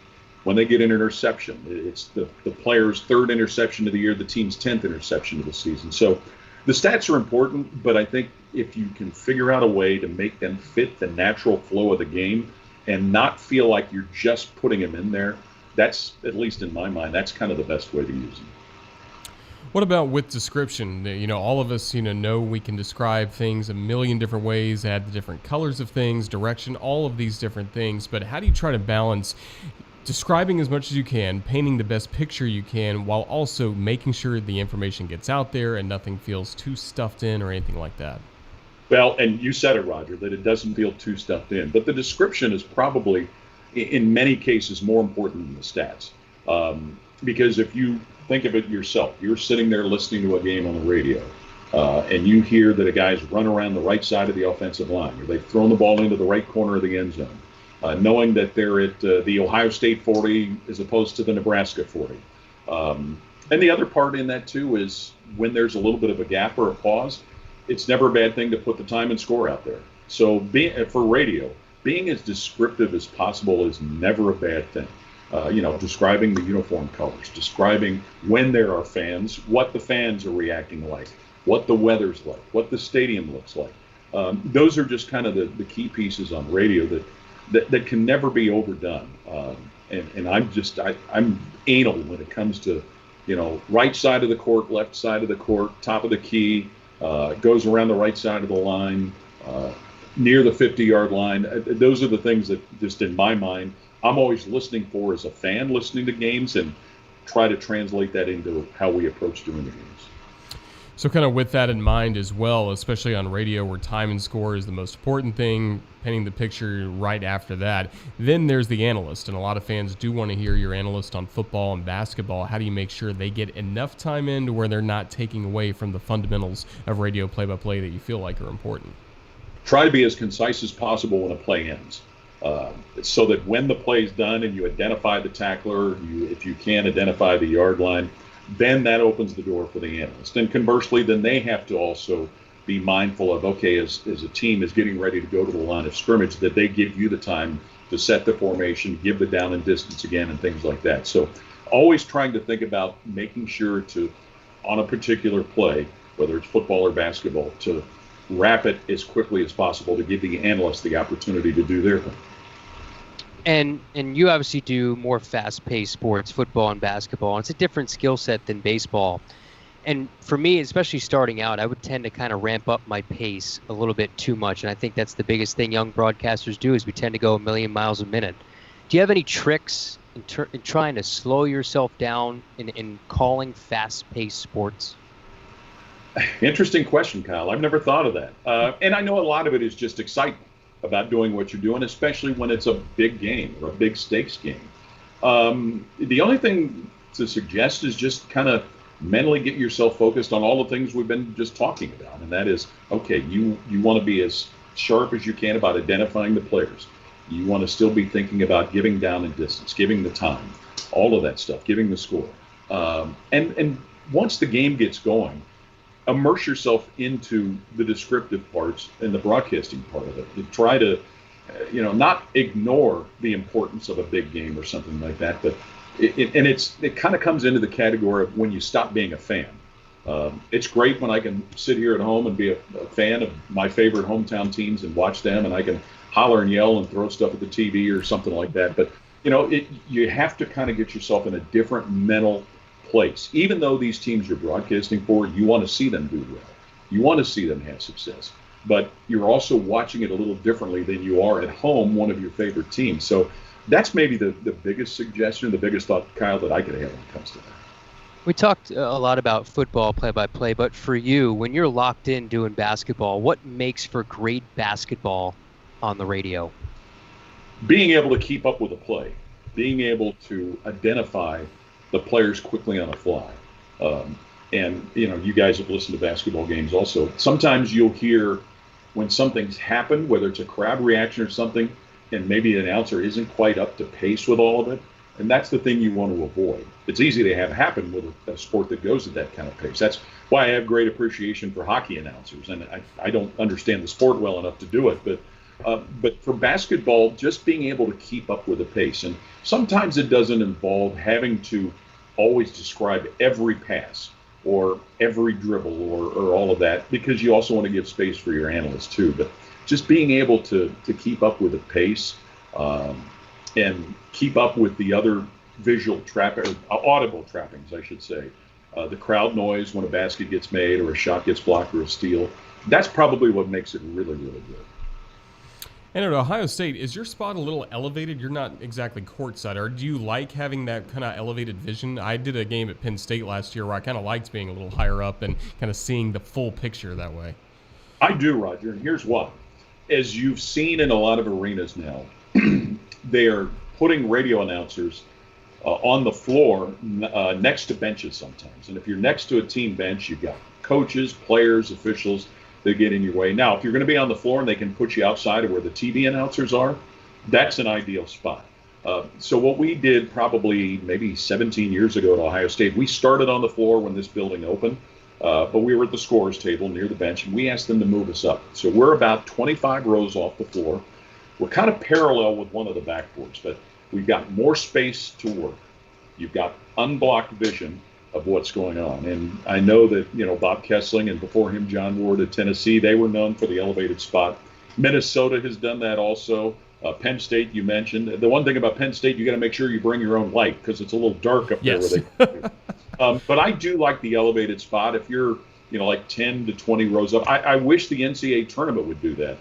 When they get an interception, it's the player's third interception of the year, the team's 10th interception of the season. So the stats are important, but I think if you can figure out a way to make them fit the natural flow of the game and not feel like you're just putting them in there, that's, at least in my mind, that's kind of the best way to use them. What about with description? All of us, know we can describe things a million different ways, add the different colors of things, direction, all of these different things. But how do you try to balance describing as much as you can, painting the best picture you can, while also making sure the information gets out there and nothing feels too stuffed in or anything like that? Well, and you said it, Roger, that it doesn't feel too stuffed in. But the description is probably, in many cases, more important than the stats. Because if you think of it yourself, you're sitting there listening to a game on the radio, and you hear that a guy's run around the right side of the offensive line, or they've thrown the ball into the right corner of the end zone, knowing that they're at the Ohio State 40 as opposed to the Nebraska 40. And the other part in that, too, is when there's a little bit of a gap or a pause, it's never a bad thing to put the time and score out there. So for radio, being as descriptive as possible is never a bad thing. Describing the uniform colors, describing when there are fans, what the fans are reacting like, what the weather's like, what the stadium looks like. Those are just kind of the key pieces on radio that can never be overdone. And I'm anal when it comes to, right side of the court, left side of the court, top of the key, goes around the right side of the line, near the 50-yard line. Those are the things that, just in my mind, I'm always listening for as a fan listening to games, and try to translate that into how we approach doing the games. So kind of with that in mind as well, especially on radio where time and score is the most important thing, painting the picture right after that. Then there's the analyst, and a lot of fans do want to hear your analyst on football and basketball. How do you make sure they get enough time in to where they're not taking away from the fundamentals of radio play-by-play that you feel like are important? Try to be as concise as possible when a play ends. So that when the play is done and you identify the tackler, if you can identify the yard line, then that opens the door for the analyst. And conversely, then they have to also be mindful of, okay, as a team is getting ready to go to the line of scrimmage, that they give you the time to set the formation, give the down and distance again, and things like that. So always trying to think about making sure to, on a particular play, whether it's football or basketball, to wrap it as quickly as possible to give the analyst the opportunity to do their thing. And you obviously do more fast-paced sports, football and basketball, and it's a different skill set than baseball. And for me, especially starting out, I would tend to kind of ramp up my pace a little bit too much, and I think that's the biggest thing young broadcasters do, is we tend to go a million miles a minute. Do you have any tricks in trying to slow yourself down in calling fast-paced sports? Interesting question, Kyle. I've never thought of that. And I know a lot of it is just excitement about doing what you're doing, especially when it's a big game or a big stakes game. The only thing to suggest is just kind of mentally get yourself focused on all the things we've been just talking about. And that is, okay, you want to be as sharp as you can about identifying the players. You want to still be thinking about giving down and distance, giving the time, all of that stuff, giving the score. And once the game gets going, immerse yourself into the descriptive parts and the broadcasting part of it. To try to, not ignore the importance of a big game or something like that, but it kind of comes into the category of when you stop being a fan. It's great when I can sit here at home and be a fan of my favorite hometown teams and watch them, and I can holler and yell and throw stuff at the TV or something like that. But you have to kind of get yourself in a different mental place. Even though these teams you're broadcasting for, you want to see them do well. You want to see them have success. But you're also watching it a little differently than you are at home, one of your favorite teams. So that's maybe the biggest suggestion, the biggest thought, Kyle, that I could have when it comes to that. We talked a lot about football play-by-play, but for you, when you're locked in doing basketball, what makes for great basketball on the radio? Being able to keep up with the play, being able to identify the players quickly on the fly. And you guys have listened to basketball games also. Sometimes you'll hear when something's happened, whether it's a crowd reaction or something, and maybe an announcer isn't quite up to pace with all of it. And that's the thing you want to avoid. It's easy to have happen with a sport that goes at that kind of pace. That's why I have great appreciation for hockey announcers. And I don't understand the sport well enough to do it. But for basketball, just being able to keep up with the pace. And sometimes it doesn't involve having to always describe every pass or every dribble or all of that, because you also want to give space for your analysts too. But just being able to keep up with the pace and keep up with the other visual audible trappings, I should say. The crowd noise when a basket gets made or a shot gets blocked or a steal. That's probably what makes it really, really good. And at Ohio State, is your spot a little elevated? You're not exactly courtside. Or do you like having that kind of elevated vision? I did a game at Penn State last year where I kind of liked being a little higher up and kind of seeing the full picture that way. I do, Roger, and here's why. As you've seen in a lot of arenas now, they are putting radio announcers on the floor next to benches sometimes. And if you're next to a team bench, you've got coaches, players, officials that get in your way. Now, if you're going to be on the floor and they can put you outside of where the TV announcers are, that's an ideal spot. So what we did probably maybe 17 years ago at Ohio State, we started on the floor when this building opened, but we were at the scorer's table near the bench, and we asked them to move us up. So we're about 25 rows off the floor. We're kind of parallel with one of the backboards, but we've got more space to work. You've got unblocked vision of what's going on. And I know that, Bob Kessling and before him, John Ward at Tennessee, they were known for the elevated spot. Minnesota has done that also. Penn State, you mentioned. The one thing about Penn State, you got to make sure you bring your own light because it's a little dark up there. Yes. But I do like the elevated spot. If you're, like 10 to 20 rows up, I wish the NCAA tournament would do that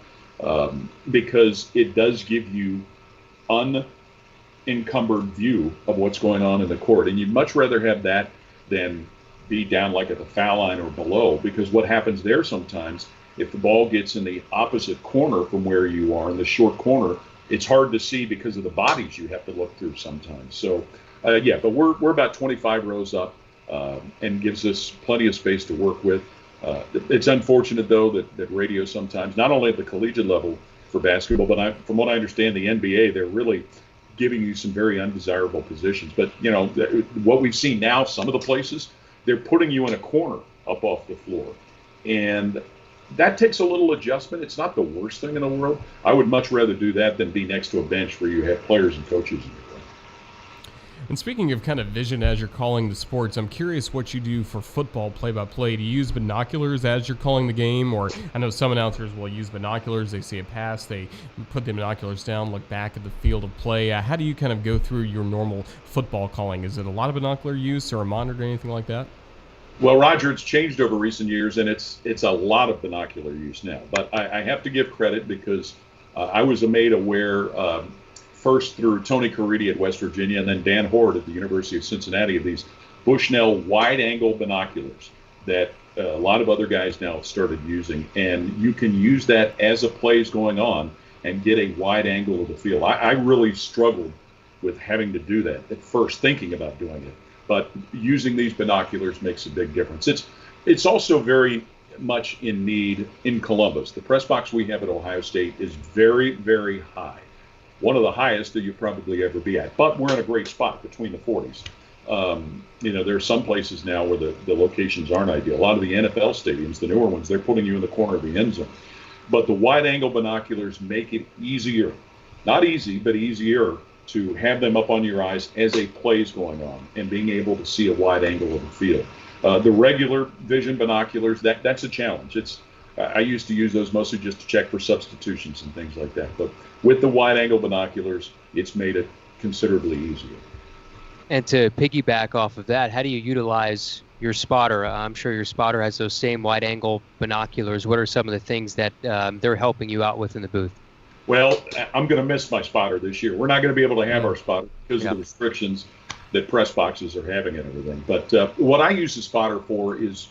because it does give you unencumbered view of what's going on in the court. And you'd much rather have that than be down like at the foul line or below, because what happens there sometimes, if the ball gets in the opposite corner from where you are, in the short corner, it's hard to see because of the bodies you have to look through sometimes. So, but we're about 25 rows up and gives us plenty of space to work with. It's unfortunate, though, that radio sometimes, not only at the collegiate level for basketball, but from what I understand, the NBA, they're really giving you some very undesirable positions. But, what we've seen now, some of the places, they're putting you in a corner up off the floor. And that takes a little adjustment. It's not the worst thing in the world. I would much rather do that than be next to a bench where you have players and coaches in your way. And speaking of kind of vision as you're calling the sports, I'm curious what you do for football play-by-play. Do you use binoculars as you're calling the game? Or I know some announcers will use binoculars. They see a pass, they put the binoculars down, look back at the field of play. How do you kind of go through your normal football calling? Is it a lot of binocular use or a monitor or anything like that? Well, Roger, it's changed over recent years, and it's a lot of binocular use now. But I have to give credit because I was made aware first through Tony Caridi at West Virginia and then Dan Horde at the University of Cincinnati of these Bushnell wide-angle binoculars that a lot of other guys now have started using. And you can use that as a play is going on and get a wide angle of the field. I really struggled with having to do that at first, thinking about doing it. But using these binoculars makes a big difference. It's also very much in need in Columbus. The press box we have at Ohio State is very, very high. One of the highest that you'll probably ever be at. But we're in a great spot between the 40s. There are some places now where the locations aren't ideal. A lot of the NFL stadiums, the newer ones, they're putting you in the corner of the end zone. But the wide-angle binoculars make it easier. Not easy, but easier to have them up on your eyes as a play is going on and being able to see a wide angle of the field. The regular vision binoculars, that's a challenge. I used to use those mostly just to check for substitutions and things like that. But with the wide angle binoculars, it's made it considerably easier. And to piggyback off of that, how do you utilize your spotter? I'm sure your spotter has those same wide angle binoculars. What are some of the things that they're helping you out with in the booth? Well, I'm going to miss my spotter this year. We're not going to be able to have our spotter because of the restrictions that press boxes are having and everything. But what I use the spotter for is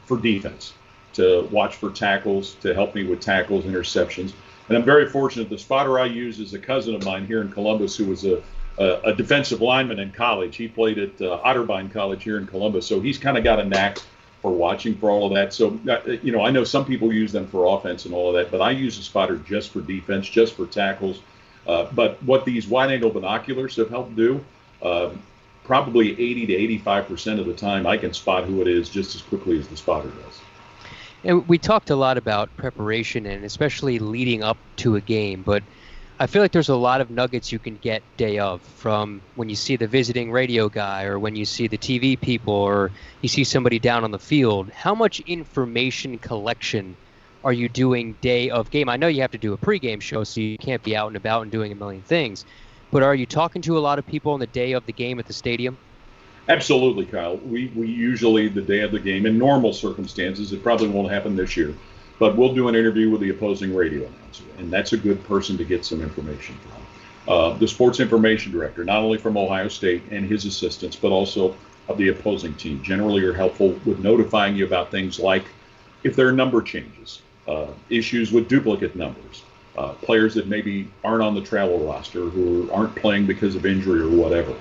for defense, to watch for tackles, to help me with tackles, interceptions. And I'm very fortunate. The spotter I use is a cousin of mine here in Columbus who was a a defensive lineman in college. He played at Otterbein College here in Columbus, so he's kind of got a knack for watching for all of that. So, I know some people use them for offense and all of that, but I use a spotter just for defense, just for tackles. But what these wide-angle binoculars have helped do, probably 80 to 85% of the time, I can spot who it is just as quickly as the spotter does. And we talked a lot about preparation and especially leading up to a game, but I feel like there's a lot of nuggets you can get day of, from when you see the visiting radio guy or when you see the TV people or you see somebody down on the field. How much information collection are you doing day of game? I know you have to do a pregame show, so you can't be out and about and doing a million things, but are you talking to a lot of people on the day of the game at the stadium? Absolutely, Kyle. We usually, the day of the game, in normal circumstances, it probably won't happen this year, but we'll do an interview with the opposing radio announcer, and that's a good person to get some information from. The sports information director, not only from Ohio State and his assistants, but also of the opposing team, generally are helpful with notifying you about things like if there are number changes, issues with duplicate numbers, players that maybe aren't on the travel roster, who aren't playing because of injury or whatever.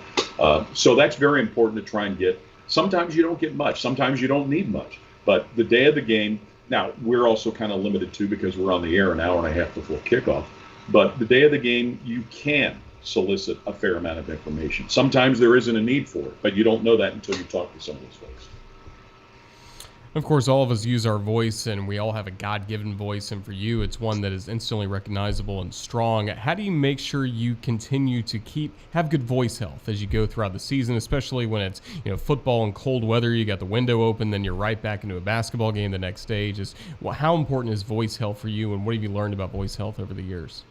So that's very important to try and get. Sometimes you don't get much. Sometimes you don't need much. But the day of the game, now we're also kind of limited too because we're on the air an hour and a half before kickoff. But the day of the game, you can solicit a fair amount of information. Sometimes there isn't a need for it, but you don't know that until you talk to some of those folks. Of course, all of us use our voice, and we all have a God-given voice, and for you, it's one that is instantly recognizable and strong. How do you make sure you continue to have good voice health as you go throughout the season, especially when it's football and cold weather, you got the window open, then you're right back into a basketball game the next day? How important is voice health for you, and what have you learned about voice health over the years?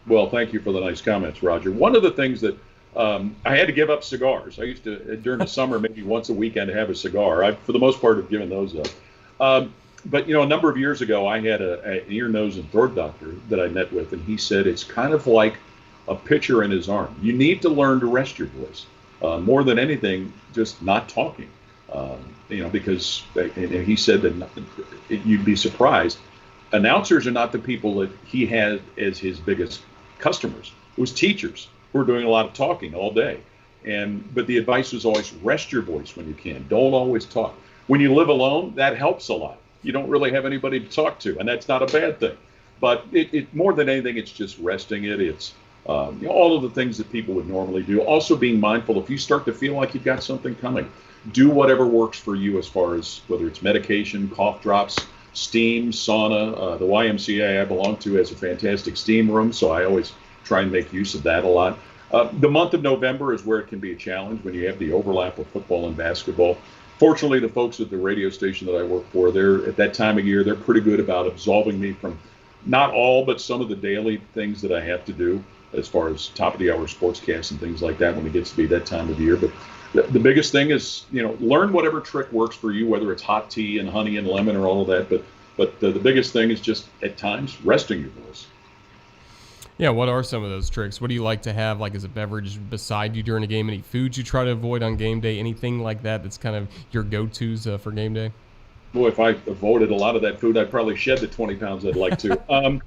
Well, thank you for the nice comments, Roger. One of the things that I had to give up cigars. I used to, during the summer, maybe once a weekend, have a cigar. I, for the most part, have given those up. But, a number of years ago, I had an ear, nose, and throat doctor that I met with, and he said it's kind of like a pitcher in his arm. You need to learn to rest your voice. More than anything, just not talking. Because and he said that you'd be surprised. Announcers are not the people that he had as his biggest customers. It was teachers who were doing a lot of talking all day. But the advice was always rest your voice when you can. Don't always talk. When you live alone, that helps a lot. You don't really have anybody to talk to, and that's not a bad thing. But it more than anything, it's just resting it. It's all of the things that people would normally do. Also being mindful, if you start to feel like you've got something coming, do whatever works for you as far as whether it's medication, cough drops, steam, sauna. The YMCA I belong to has a fantastic steam room, so I always try and make use of that a lot. The month of November is where it can be a challenge when you have the overlap of football and basketball. Fortunately, the folks at the radio station that I work for, they're at that time of year, they're pretty good about absolving me from not all, but some of the daily things that I have to do as far as top of the hour sportscasts and things like that when it gets to be that time of year. But the biggest thing is, learn whatever trick works for you, whether it's hot tea and honey and lemon or all of that. But the biggest thing is just at times resting your voice. Yeah, what are some of those tricks? What do you like to have, like, as a beverage beside you during a game? Any foods you try to avoid on game day? Anything like that that's kind of your go-tos for game day? Boy, if I avoided a lot of that food, I'd probably shed the 20 pounds I'd like to.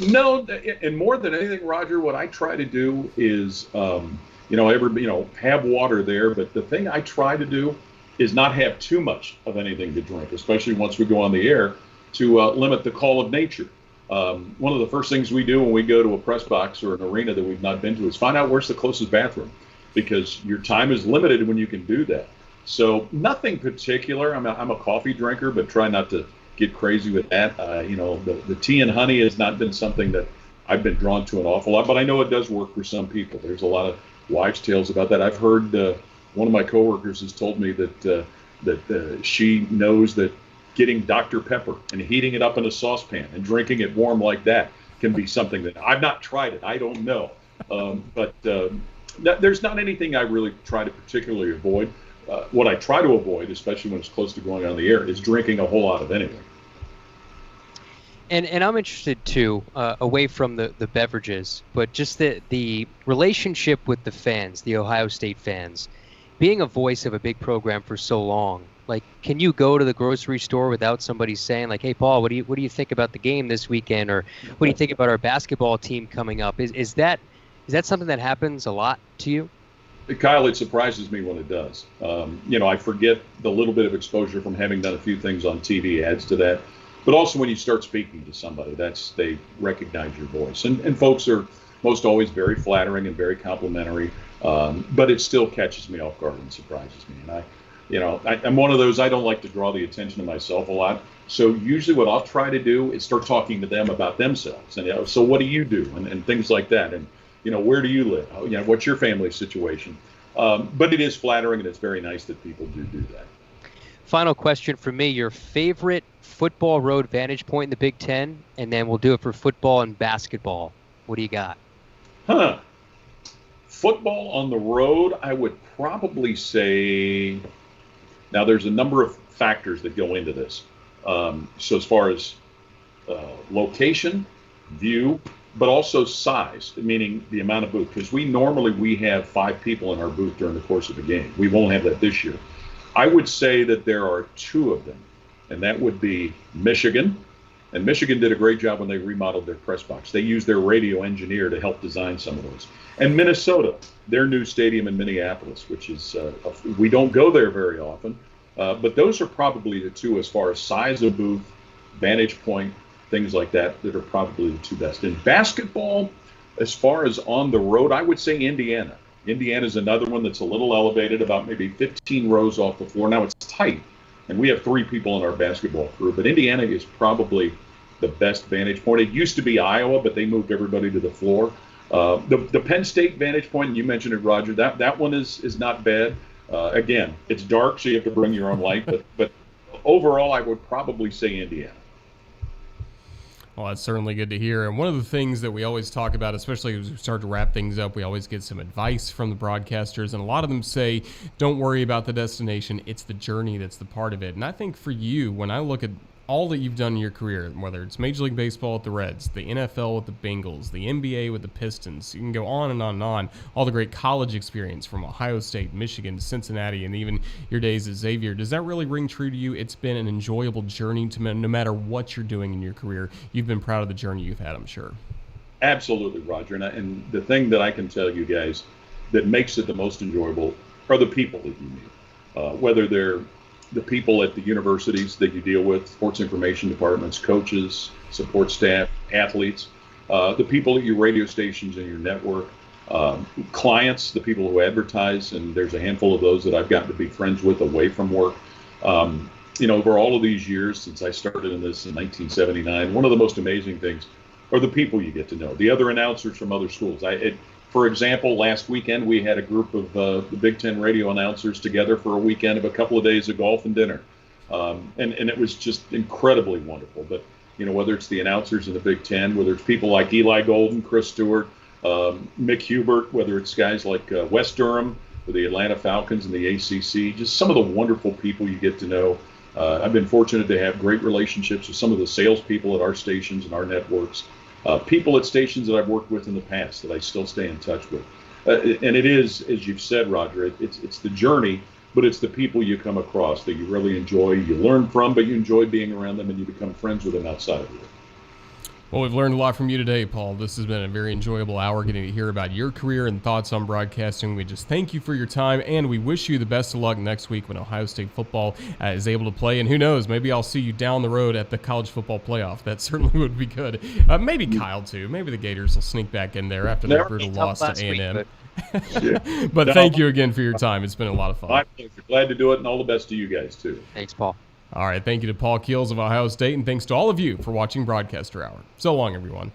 No, and more than anything, Roger, what I try to do is, have water there. But the thing I try to do is not have too much of anything to drink, especially once we go on the air, to limit the call of nature. One of the first things we do when we go to a press box or an arena that we've not been to is find out where's the closest bathroom, because your time is limited when you can do that. So nothing particular. I'm a coffee drinker, but try not to get crazy with that. The tea and honey has not been something that I've been drawn to an awful lot, but I know it does work for some people. There's a lot of wives' tales about that. I've heard one of my coworkers has told me that she knows that getting Dr. Pepper and heating it up in a saucepan and drinking it warm like that can be something that I've not tried it. I don't know. But there's not anything I really try to particularly avoid. What I try to avoid, especially when it's close to going on the air, is drinking a whole lot of anything. And I'm interested, too, away from the beverages, but just the relationship with the fans, the Ohio State fans. Being a voice of a big program for so long, like, can you go to the grocery store without somebody saying, like, hey, Paul, what do you think about the game this weekend? Or what do you think about our basketball team coming up? Is that something that happens a lot to you? Kyle, it surprises me when it does. I forget the little bit of exposure from having done a few things on TV adds to that. But also when you start speaking to somebody, they recognize your voice. And folks are most always very flattering and very complimentary. But it still catches me off guard and surprises me. And I'm one of those, I don't like to draw the attention to myself a lot. So usually what I'll try to do is start talking to them about themselves. And, so what do you do? And things like that. And, where do you live? What's your family situation? But it is flattering, and it's very nice that people do that. Final question for me, your favorite football road vantage point in the Big Ten, and then we'll do it for football and basketball. What do you got? Football on the road, I would probably say, now there's a number of factors that go into this. So as far as location, view, but also size, meaning the amount of booth, because we have 5 people in our booth during the course of the game. We won't have that this year. I would say that there are 2 of them, and that would be Michigan. And Michigan did a great job when they remodeled their press box. They used their radio engineer to help design some of those. And Minnesota, their new stadium in Minneapolis, which is, we don't go there very often, but those are probably the 2 as far as size of booth, vantage point, things like that are probably the 2 best. In basketball, as far as on the road, I would say Indiana. Indiana's another one that's a little elevated, about maybe 15 rows off the floor. Now it's tight, and we have 3 people in our basketball crew, but Indiana is probably the best vantage point. It used to be Iowa, but they moved everybody to the floor. The Penn State vantage point, and you mentioned it, Roger, that one is not bad. Again, it's dark, so you have to bring your own light, but overall, I would probably say Indiana. Well, that's certainly good to hear. And one of the things that we always talk about, especially as we start to wrap things up, we always get some advice from the broadcasters. And a lot of them say, don't worry about the destination. It's the journey that's the part of it. And I think for you, when I look at all that you've done in your career, whether it's Major League Baseball with the Reds, the NFL with the Bengals, the NBA with the Pistons, you can go on and on and on, all the great college experience from Ohio State, Michigan, to Cincinnati, and even your days at Xavier. Does that really ring true to you? It's been an enjoyable journey no matter what you're doing in your career. You've been proud of the journey you've had, I'm sure. Absolutely, Roger. And the thing that I can tell you guys that makes it the most enjoyable are the people that you meet, whether they're the people at the universities that you deal with, sports information departments, coaches, support staff, athletes, the people at your radio stations and your network, clients, the people who advertise, and there's a handful of those that I've gotten to be friends with away from work. Over all of these years since I started in this in 1979, one of the most amazing things are the people you get to know, the other announcers from other schools. For example, last weekend we had a group of the Big Ten radio announcers together for a weekend of a couple of days of golf and dinner. And it was just incredibly wonderful. But, whether it's the announcers in the Big Ten, whether it's people like Eli Golden, Chris Stewart, Mick Hubert, whether it's guys like Wes Durham for the Atlanta Falcons and the ACC, just some of the wonderful people you get to know. I've been fortunate to have great relationships with some of the salespeople at our stations and our networks. People at stations that I've worked with in the past that I still stay in touch with. And it is, as you've said, Roger, it's the journey, but it's the people you come across that you really enjoy, you learn from, but you enjoy being around them and you become friends with them outside of it. Well, we've learned a lot from you today, Paul. This has been a very enjoyable hour getting to hear about your career and thoughts on broadcasting. We just thank you for your time, and we wish you the best of luck next week when Ohio State football is able to play. And who knows, maybe I'll see you down the road at the college football playoff. That certainly would be good. Maybe Kyle, too. Maybe the Gators will sneak back in there after their brutal loss to A&M. But thank you again for your time. It's been a lot of fun. My pleasure. Glad to do it, and all the best to you guys, too. Thanks, Paul. All right, thank you to Paul Keels of Ohio State, and thanks to all of you for watching Broadcaster Hour. So long, everyone.